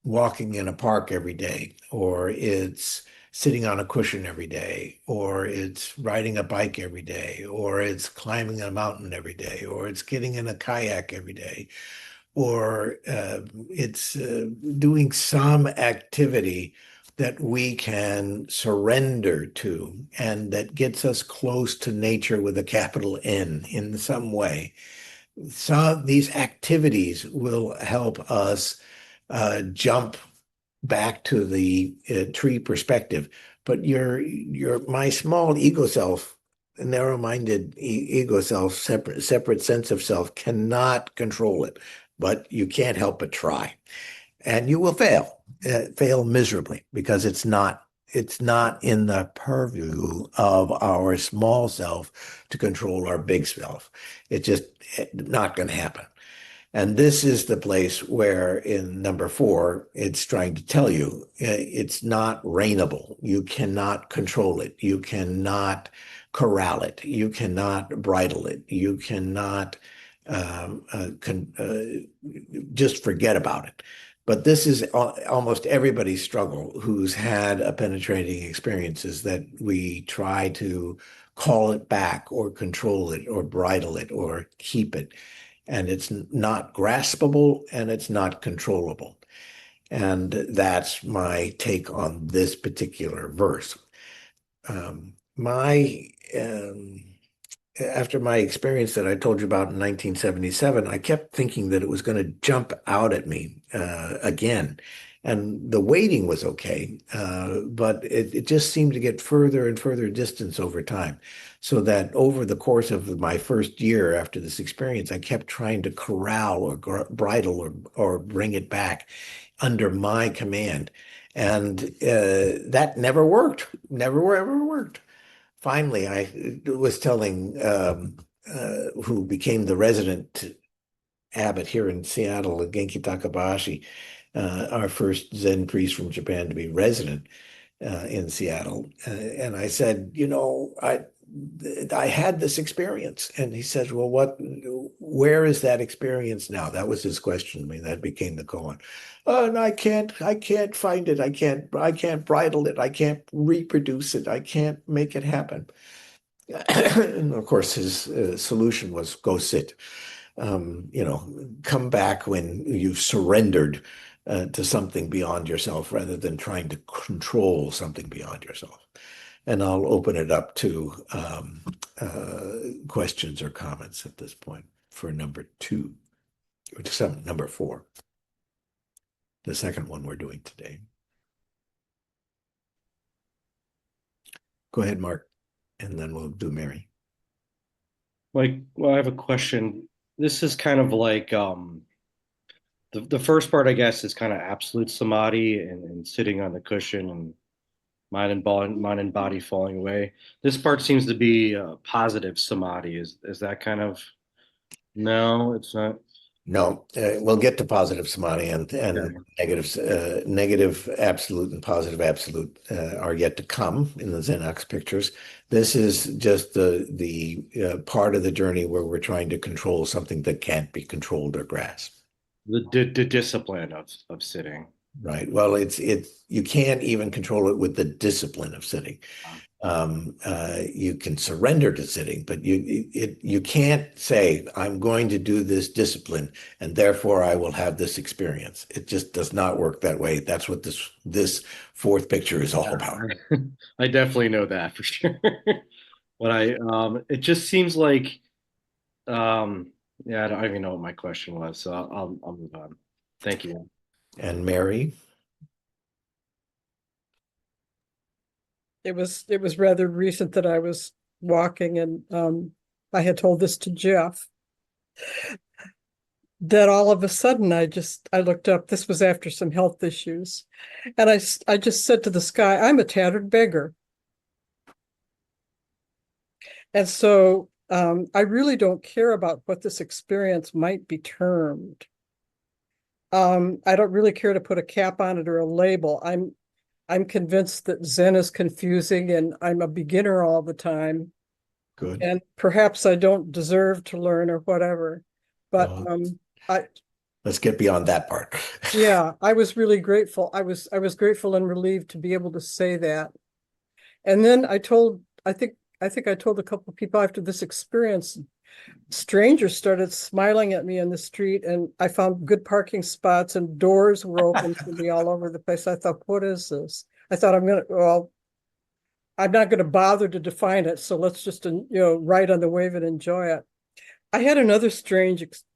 walking in a park every day, or it's sitting on a cushion every day, or it's riding a bike every day, or it's climbing a mountain every day, or it's getting in a kayak every day, or it's doing some activity that we can surrender to and that gets us close to nature with a capital N in some way. So these activities will help us jump back to the tree perspective. But my small ego self, narrow-minded ego self, separate sense of self cannot control it, but you can't help but try. And you will fail miserably, because it's not in the purview of our small self to control our big self. It's just not going to happen. And this is the place where in number 4, it's trying to tell you it's not reignable. You cannot control it. You cannot corral it. You cannot bridle it. You cannot just forget about it. But this is almost everybody's struggle who's had a penetrating experiences, that we try to call it back or control it or bridle it or keep it. And it's not graspable and it's not controllable. And that's my take on this particular verse. After my experience that I told you about in 1977, I kept thinking that it was going to jump out at me again. And the waiting was okay, but it just seemed to get further and further distance over time. So that over the course of my first year after this experience, I kept trying to corral or bridle or bring it back under my command. And that never worked, never ever worked. Finally, I was telling who became the resident abbot here in Seattle, Genki Takabashi, our first Zen priest from Japan to be resident in Seattle. And I said, I had this experience. And he says, well, where is that experience now? That was his question to me. That became the koan. And I can't find it. I can't bridle it. I can't reproduce it. I can't make it happen. And of course, his solution was go sit. Come back when you've surrendered to something beyond yourself, rather than trying to control something beyond yourself. And I'll open it up to questions or comments at this point for number 2, or number 4, the second one we're doing today. Go ahead, Mark, and then we'll do Mary. I have a question. This is kind of like the first part, I guess, is kind of absolute samadhi and sitting on the cushion and mind and body falling away. This part seems to be positive samadhi. Is that kind of? No, it's not. No, we'll get to positive samadhi and negative absolute and positive absolute are yet to come in the Xenox pictures. This is just the part of the journey where we're trying to control something that can't be controlled or grasped. The discipline of sitting. Right. Well, you can't even control it with the discipline of sitting. You can surrender to sitting, but you can't say, I'm going to do this discipline and therefore I will have this experience. It just does not work that way. That's what this fourth picture is all about. I definitely know that for sure. But it just seems like, I don't even know what my question was, so I'll move on. Thank you. And Mary? It was rather recent that I was walking, and I had told this to Geoff, that all of a sudden I looked up. This was after some health issues, and I just said to the sky, I'm a tattered beggar. And so I really don't care about what this experience might be termed. I don't really care to put a cap on it or a label. I'm convinced that Zen is confusing and I'm a beginner all the time. Good. And perhaps I don't deserve to learn or whatever. But I Let's get beyond that part. yeah, I was really grateful. I was grateful and relieved to be able to say that. And then I think I told a couple of people after this experience, strangers started smiling at me in the street, and I found good parking spots and doors were open for me all over the place. I thought, what is this? I thought I'm not going to bother to define it. So let's just, ride on the wave and enjoy it. I had another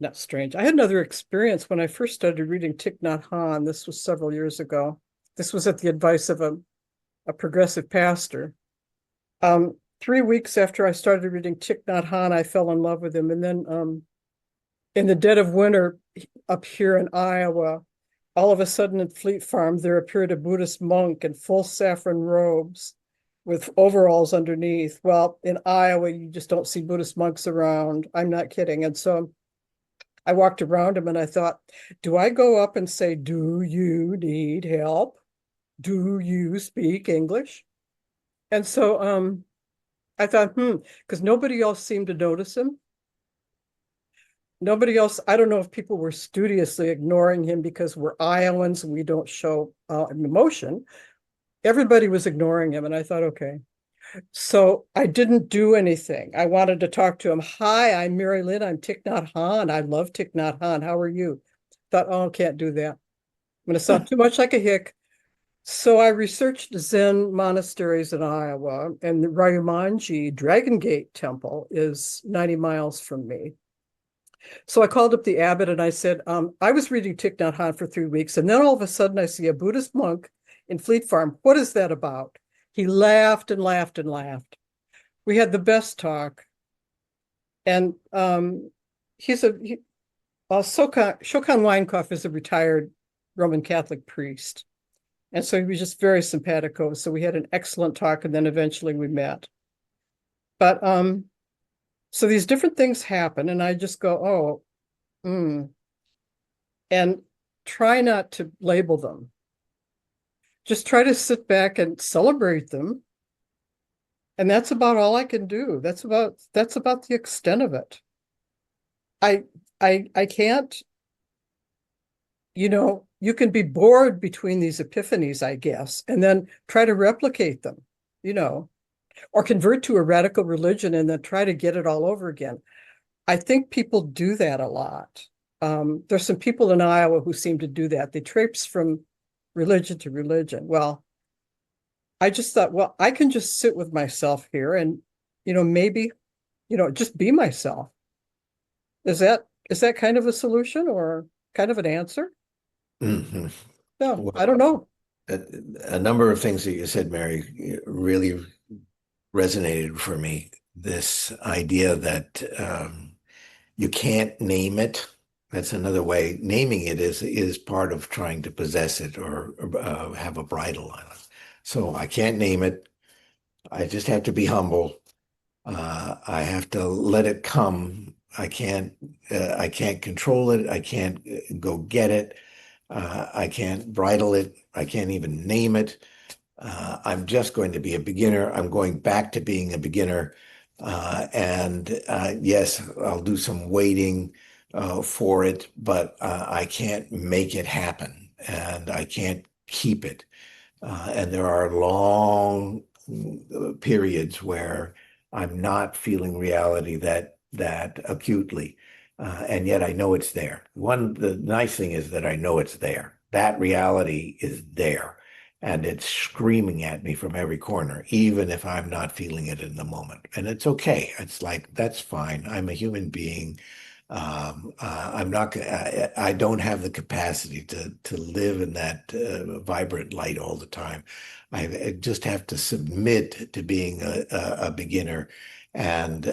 not strange. I had another experience when I first started reading Thich Nhat Hanh. This was several years ago. This was at the advice of a progressive pastor. 3 weeks after I started reading Thich Nhat Hanh, I fell in love with him. And then in the dead of winter up here in Iowa, all of a sudden at Fleet Farm, there appeared a Buddhist monk in full saffron robes with overalls underneath. Well, in Iowa, you just don't see Buddhist monks around. I'm not kidding. And so I walked around him and I thought, do I go up and say, do you need help? Do you speak English? And so I thought, because nobody else seemed to notice him. Nobody else, I don't know if people were studiously ignoring him because we're Iowans and we don't show emotion. Everybody was ignoring him, and I thought, okay. So I didn't do anything. I wanted to talk to him. Hi, I'm Mary Lynn. I'm Thich Nhat Hanh. I love Thich Nhat Hanh. How are you? Thought, oh, can't do that. I'm going to sound too much like a hick. So I researched Zen monasteries in Iowa, and the Ryumanji Dragon Gate Temple is 90 miles from me. So I called up the abbot and I said, I was reading Thich Nhat Hanh for 3 weeks, and then all of a sudden I see a Buddhist monk in Fleet Farm. What is that about? He laughed and laughed and laughed. We had the best talk. And Shokan Weinkauf is a retired Roman Catholic priest. And so he was just very simpatico. So we had an excellent talk, and then eventually we met. But so these different things happen, and I just go, and try not to label them. Just try to sit back and celebrate them. And that's about all I can do. That's about the extent of it. I can't, you can be bored between these epiphanies, I guess, and then try to replicate them, or convert to a radical religion and then try to get it all over again. I think people do that a lot. There's some people in Iowa who seem to do that. They traipse from religion to religion. Well, I just thought, well, I can just sit with myself here and, maybe, just be myself. Is that kind of a solution or kind of an answer? Mm-hmm. No, Well, I don't know. A number of things that you said, Mary, really resonated for me. This idea that you can't name it. That's another way. Naming it is part of trying to possess it or have a bridle on it. So I can't name it. I just have to be humble. I have to let it come. I can't control it. I can't go get it. I can't bridle it. I can't even name it. I'm just going to be a beginner. I'm going back to being a beginner. And yes, I'll do some waiting for it, but I can't make it happen and I can't keep it. And there are long periods where I'm not feeling reality that acutely. And yet I know it's there. The nice thing is that I know it's there. That reality is there. And it's screaming at me from every corner, even if I'm not feeling it in the moment. And it's okay. It's like, that's fine. I'm a human being. I'm not. I don't have the capacity to live in that vibrant light all the time. I just have to submit to being a beginner and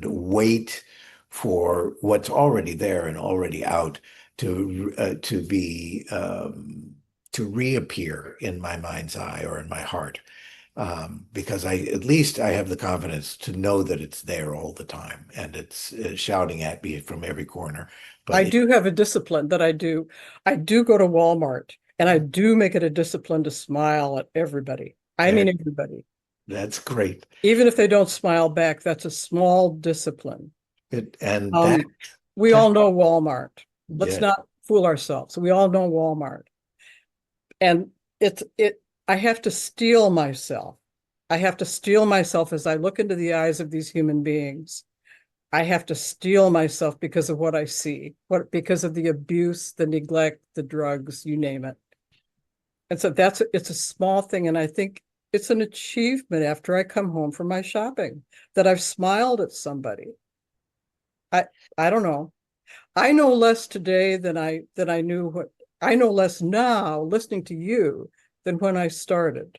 wait for what's already there and already out to be to reappear in my mind's eye or in my heart. Because at least I have the confidence to know that it's there all the time and it's shouting at me from every corner. But I do have a discipline that I do. I do go to Walmart And I do make it a discipline to smile at everybody. I mean, everybody. That's great. Even if they don't smile back, that's a small discipline. We all know Walmart. Let's not fool ourselves. We all know Walmart. And I have to steel myself. I have to steel myself as I look into the eyes of these human beings. I have to steel myself because of what I see, because of the abuse, the neglect, the drugs, you name it. And so it's a small thing. And I think it's an achievement after I come home from my shopping that I've smiled at somebody. I don't know. I know less today than I knew I know less now listening to you than when I started.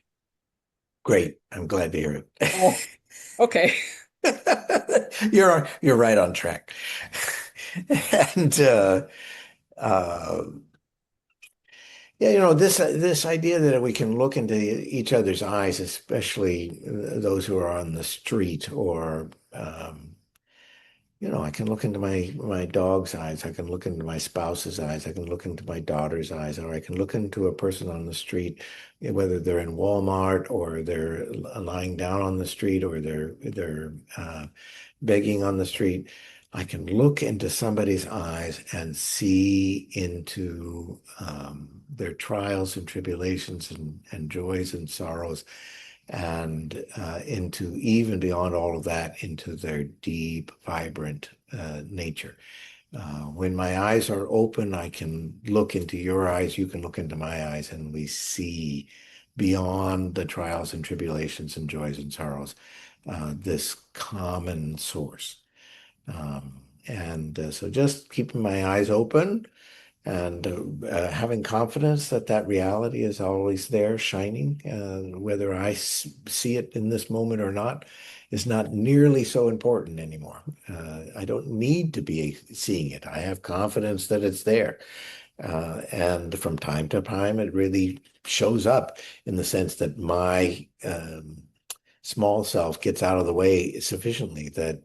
Great. I'm glad to hear it. Oh, okay. You're right on track. And yeah, this idea that we can look into each other's eyes, especially those who are on the street, or I can look into my dog's eyes, I can look into my spouse's eyes, I can look into my daughter's eyes, or I can look into a person on the street, whether they're in Walmart or they're lying down on the street or they're begging on the street. I can look into somebody's eyes and see into their trials and tribulations and joys and sorrows, and into, even beyond all of that, into their deep, vibrant nature. When my eyes are open, I can look into your eyes, you can look into my eyes, and we see beyond the trials and tribulations and joys and sorrows, this common source. So just keeping my eyes open and having confidence that reality is always there, shining, and whether I see it in this moment or not is not nearly so important anymore. I don't need to be seeing it. I have confidence that it's there. And from time to time, it really shows up in the sense that my small self gets out of the way sufficiently that,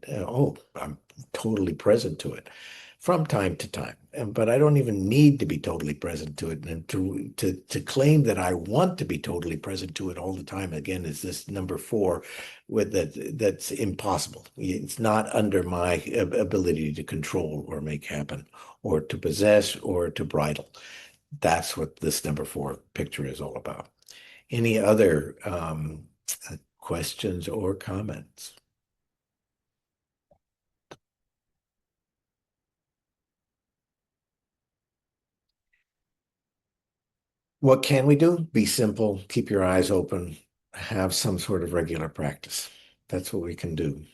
I'm totally present to it from time to time. But I don't even need to be totally present to it. And to claim that I want to be totally present to it all the time, again, is this number 4 that's impossible. It's not under my ability to control or make happen or to possess or to bridle. That's what this number 4 picture is all about. Any other questions or comments? What can we do? Be simple, keep your eyes open, have some sort of regular practice. That's what we can do.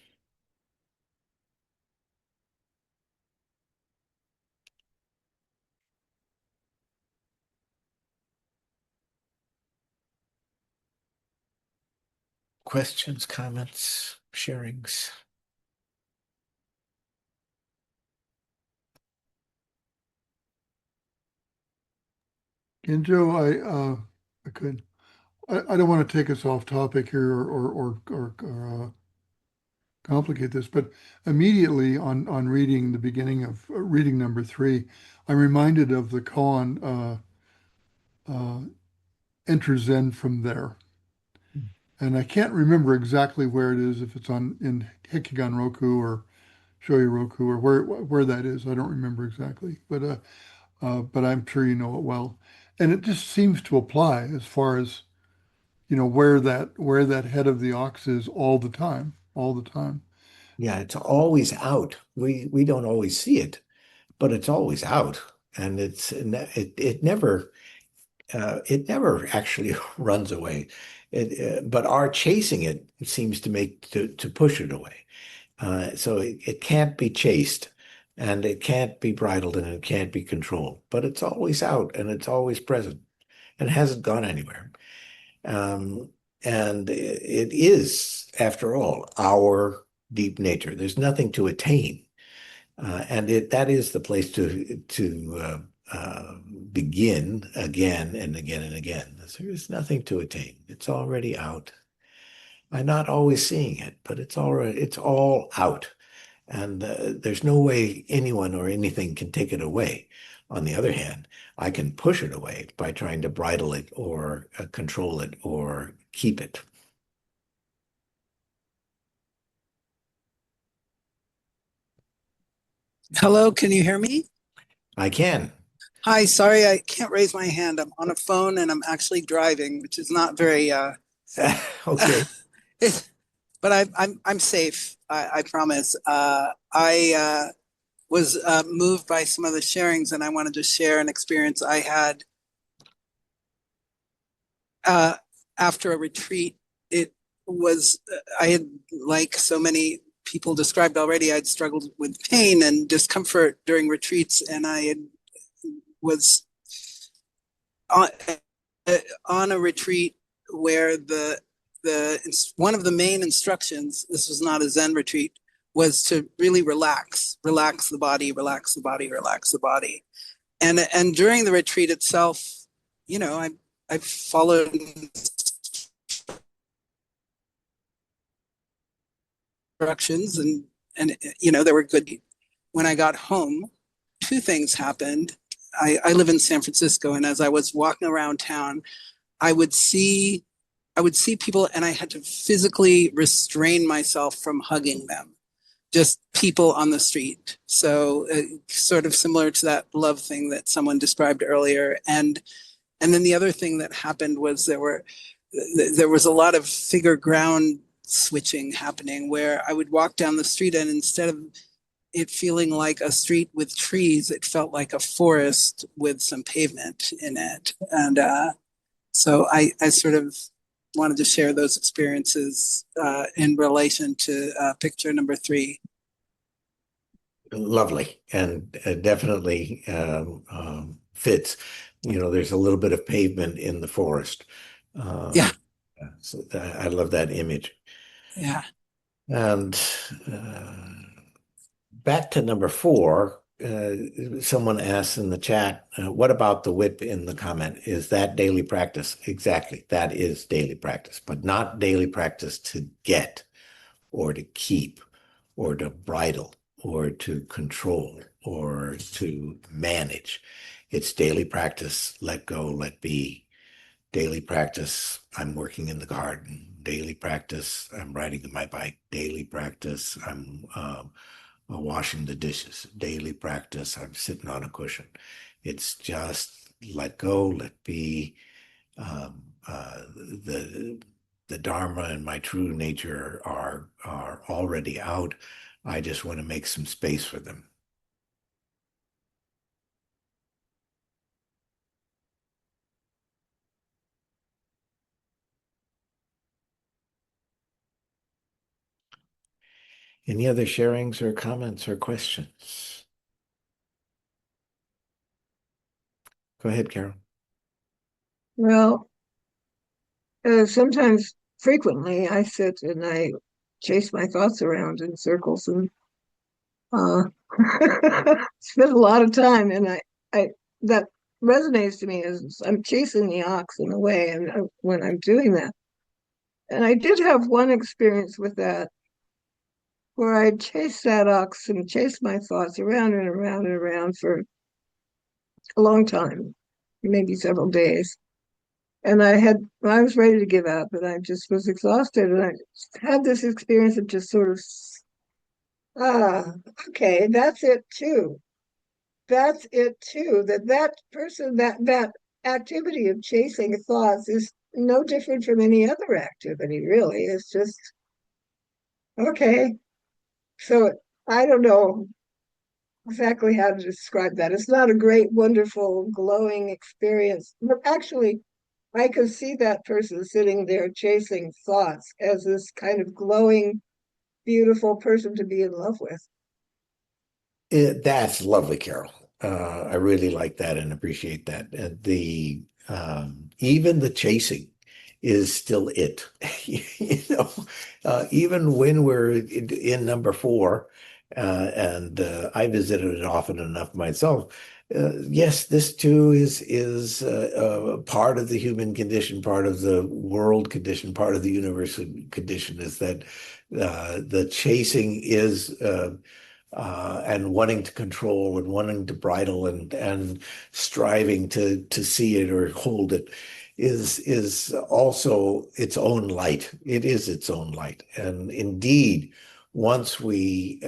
Questions, comments, sharings? Genjo, I don't want to take us off topic here or complicate this, but immediately on reading the beginning of reading number 3, I'm reminded of the koan, enter Zen from there. And I can't remember exactly where it is, if it's in Hekigan Roku or Shoyu Roku or where that is. I don't remember exactly, but I'm sure you know it well. And it just seems to apply as far as, where that head of the ox is all the time. Yeah, it's always out. We don't always see it, but it's always out, and it never actually runs away. But our chasing it seems to push it away. So it can't be chased, and it can't be bridled, and it can't be controlled. But it's always out, and it's always present, and it hasn't gone anywhere. And it is, after all, our deep nature. There's nothing to attain, and that is the place to begin again and again and again. There's nothing to attain. It's already out. I'm not always seeing it, but it's all out. And there's no way anyone or anything can take it away. On the other hand, I can push it away by trying to bridle it or control it or keep it. Hello, can you hear me? I can. Hi, sorry, I can't raise my hand. I'm on a phone and I'm actually driving, which is not very Okay. but I'm safe. I promise. I was moved by some of the sharings, and I wanted to share an experience I had after a retreat. It was I had, like so many people described already, I'd struggled with pain and discomfort during retreats, and was on, on a retreat where one of the main instructions, this was not a Zen retreat, was to really relax the body, relax the body, relax the body. And during the retreat itself, I followed instructions, and there were good. When I got home, two things happened. I live in San Francisco, and as I was walking around town, I would see people, and I had to physically restrain myself from hugging them, just people on the street. So sort of similar to that love thing that someone described earlier. And then the other thing that happened was there was a lot of figure ground switching happening, where I would walk down the street, and instead of it feeling like a street with trees, it felt like a forest with some pavement in it. And so I sort of wanted to share those experiences in relation to picture number 3. Lovely, and definitely fits. There's a little bit of pavement in the forest. Yeah. So I love that image. Yeah. And back to number 4, someone asked in the chat, what about the whip in the comment? Is that daily practice? Exactly. That is daily practice, but not daily practice to get or to keep or to bridle or to control or to manage. It's daily practice, let go, let be. Daily practice, I'm working in the garden. Daily practice, I'm riding my bike. Daily practice, I'm washing the dishes. Daily practice, I'm sitting on a cushion. It's just let go, let be. The Dharma and my true nature are already out. I just want to make some space for them. Any other sharings or comments or questions? Go ahead, Carol. Well, sometimes, frequently, I sit and I chase my thoughts around in circles and spend a lot of time. And I that resonates to me as I'm chasing the ox in a way, and when I'm doing that. And I did have one experience with that, where I chased that ox and chased my thoughts around and around and around for a long time, maybe several days. And I was ready to give up, and I just was exhausted. And I had this experience of just sort of, okay, that's it too. That's it too. That person, that activity of chasing thoughts is no different from any other activity, really. It's just, okay. So I don't know exactly how to describe that. It's not a great, wonderful, glowing experience. But actually, I could see that person sitting there chasing thoughts as this kind of glowing, beautiful person to be in love with. That's lovely, Carol. I really like that and appreciate that. Even the chasing is still it. Even when we're in number 4, and I visited it often enough myself. Yes, this too is part of the human condition, part of the world condition, part of the universal condition, is that The chasing is and wanting to control and wanting to bridle and striving to see it or hold it is also its own light. It is its own light. And indeed, once we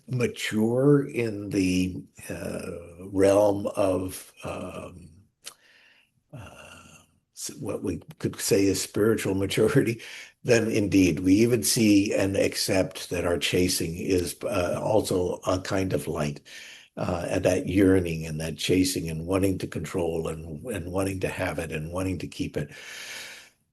mature in the realm of what we could say is spiritual maturity, then indeed we even see and accept that our chasing is also a kind of light. And that yearning and that chasing and wanting to control and wanting to have it and wanting to keep it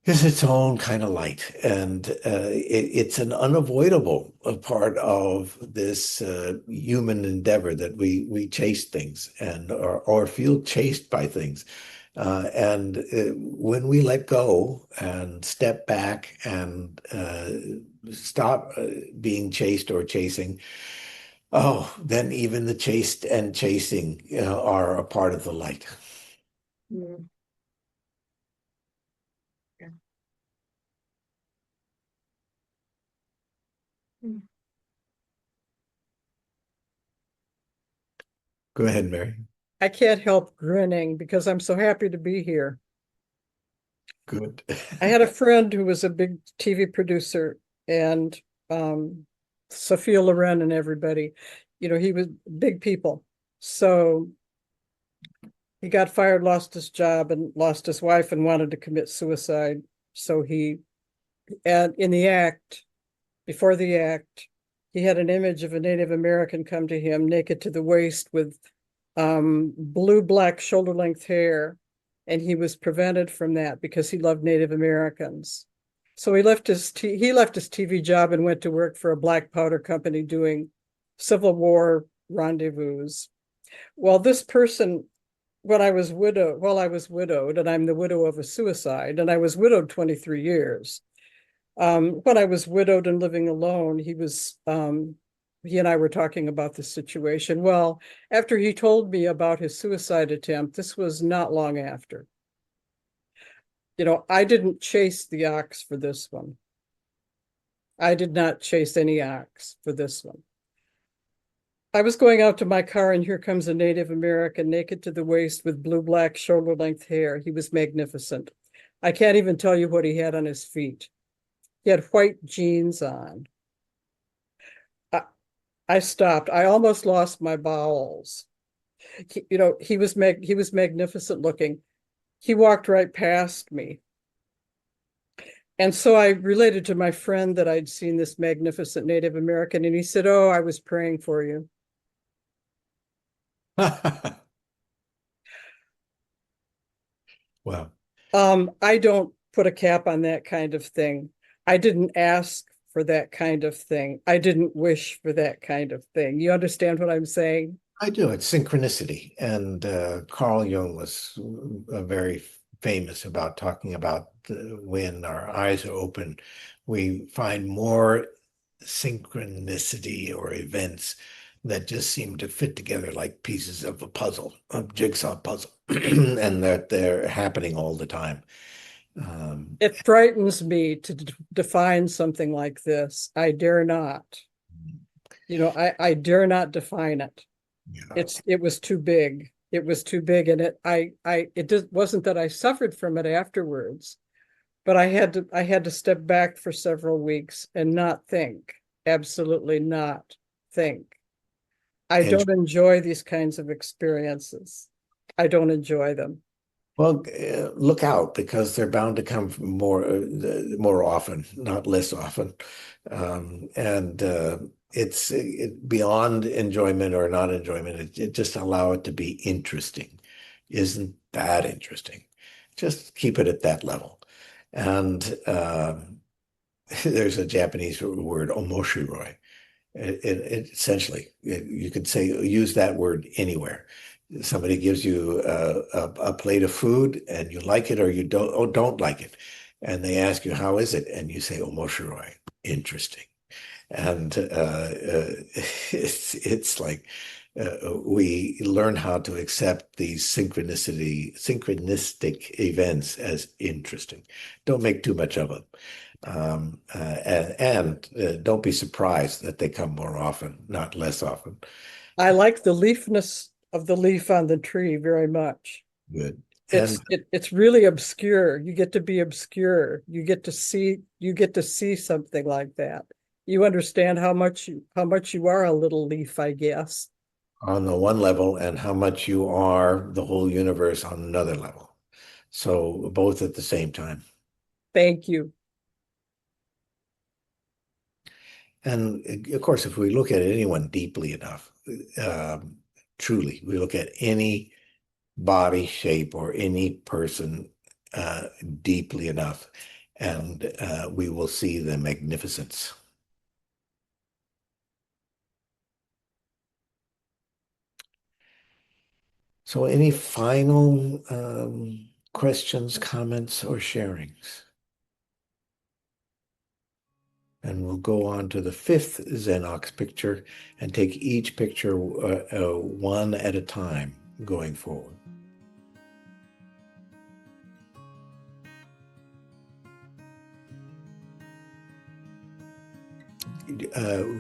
is its own kind of light. And it's an unavoidable part of this human endeavor that we chase things and or feel chased by things. And when we let go and step back and stop being chased or chasing, oh, then even the chased and chasing are a part of the light. Mm. Yeah. Mm. Go ahead, Mary. I can't help grinning because I'm so happy to be here. Good. I had a friend who was a big TV producer, and Sophia Loren and everybody, he was big people. So he got fired, lost his job, and lost his wife, and wanted to commit suicide. So and before the act, he had an image of a Native American come to him naked to the waist with blue black shoulder length hair, and he was prevented from that because he loved Native Americans. So he left his TV job and went to work for a black powder company doing Civil War rendezvous. Well, this person, while I was widowed, and I'm the widow of a suicide, and I was widowed 23 years. When I was widowed and living alone, he and I were talking about the situation. Well, after he told me about his suicide attempt, this was not long after. I didn't chase the ox for this one. I did not chase any ox for this one. I was going out to my car, and here comes a Native American, naked to the waist with blue black shoulder length hair. He was magnificent. I can't even tell you what he had on his feet. He had white jeans on. I stopped. I almost lost my bowels. He was magnificent looking. He walked right past me. And so I related to my friend that I'd seen this magnificent Native American, and he said, "Oh, I was praying for you." Wow. I don't put a cap on that kind of thing. I didn't ask for that kind of thing. I didn't wish for that kind of thing. You understand what I'm saying? I do. It's synchronicity. And Carl Jung was very famous about talking about when our eyes are open, we find more synchronicity or events that just seem to fit together like pieces of a puzzle, a jigsaw puzzle, and that they're happening all the time. It frightens me to define something like this. I dare not. I dare not define it. Yeah. It was too big. It was too big, and it wasn't that I suffered from it afterwards, but I had to step back for several weeks and not think. Absolutely not think. I don't enjoy these kinds of experiences. I don't enjoy them. Well, look out, because they're bound to come more often, not less often. It's beyond enjoyment or not enjoyment. It just allow it to be interesting. Isn't that interesting? Just keep it at that level. And there's a Japanese word, omoshiroi. It essentially, you could say, use that word anywhere. Somebody gives you a plate of food and you like it or you don't like it. And they ask you, how is it? And you say, omoshiroi, interesting. And it's like we learn how to accept these synchronistic events as interesting. Don't make too much of them. And don't be surprised that they come more often, not less often. I like the leafness of the leaf on the tree very much. Good. And It's really obscure. You get to be obscure. You get to see something like that. You understand how much you are a little leaf, I guess. on the one level, and how much you are the whole universe on another level. So both at the same time. Thank you. And of course, if we look at anyone deeply enough, truly, we look at any body shape or any person deeply enough, and we will see the magnificence. So any final questions, comments, or sharings? And we'll go on to the fifth Xenox picture and take each picture one at a time going forward.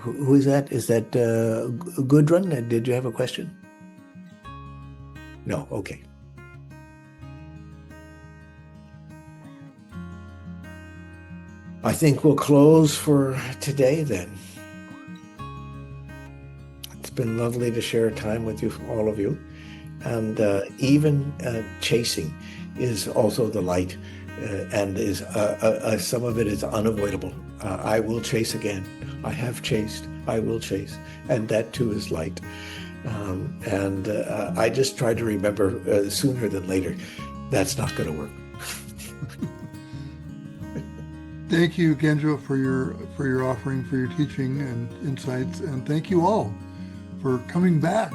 Who is that? Is that Gudrun? Did you have a question? No, okay. I think we'll close for today then. It's been lovely to share time with you, all of you. And even chasing is also the light, and is some of it is unavoidable. I will chase again. I have chased. I will chase. And that too is light. And I just try to remember sooner than later, that's not going to work. Thank you, Genjo, for your offering, for your teaching and insights, and thank you all for coming back.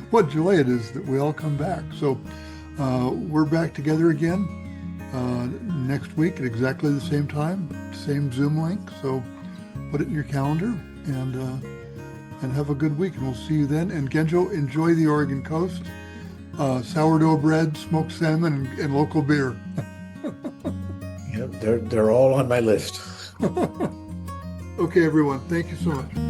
What joy it is that we all come back. So we're back together again next week at exactly the same time, same Zoom link. So put it in your calendar and have a good week, and we'll see you then. And Genjo, enjoy the Oregon coast, sourdough bread, smoked salmon, and local beer. Yeah, they're all on my list. Okay, everyone. Thank you so much.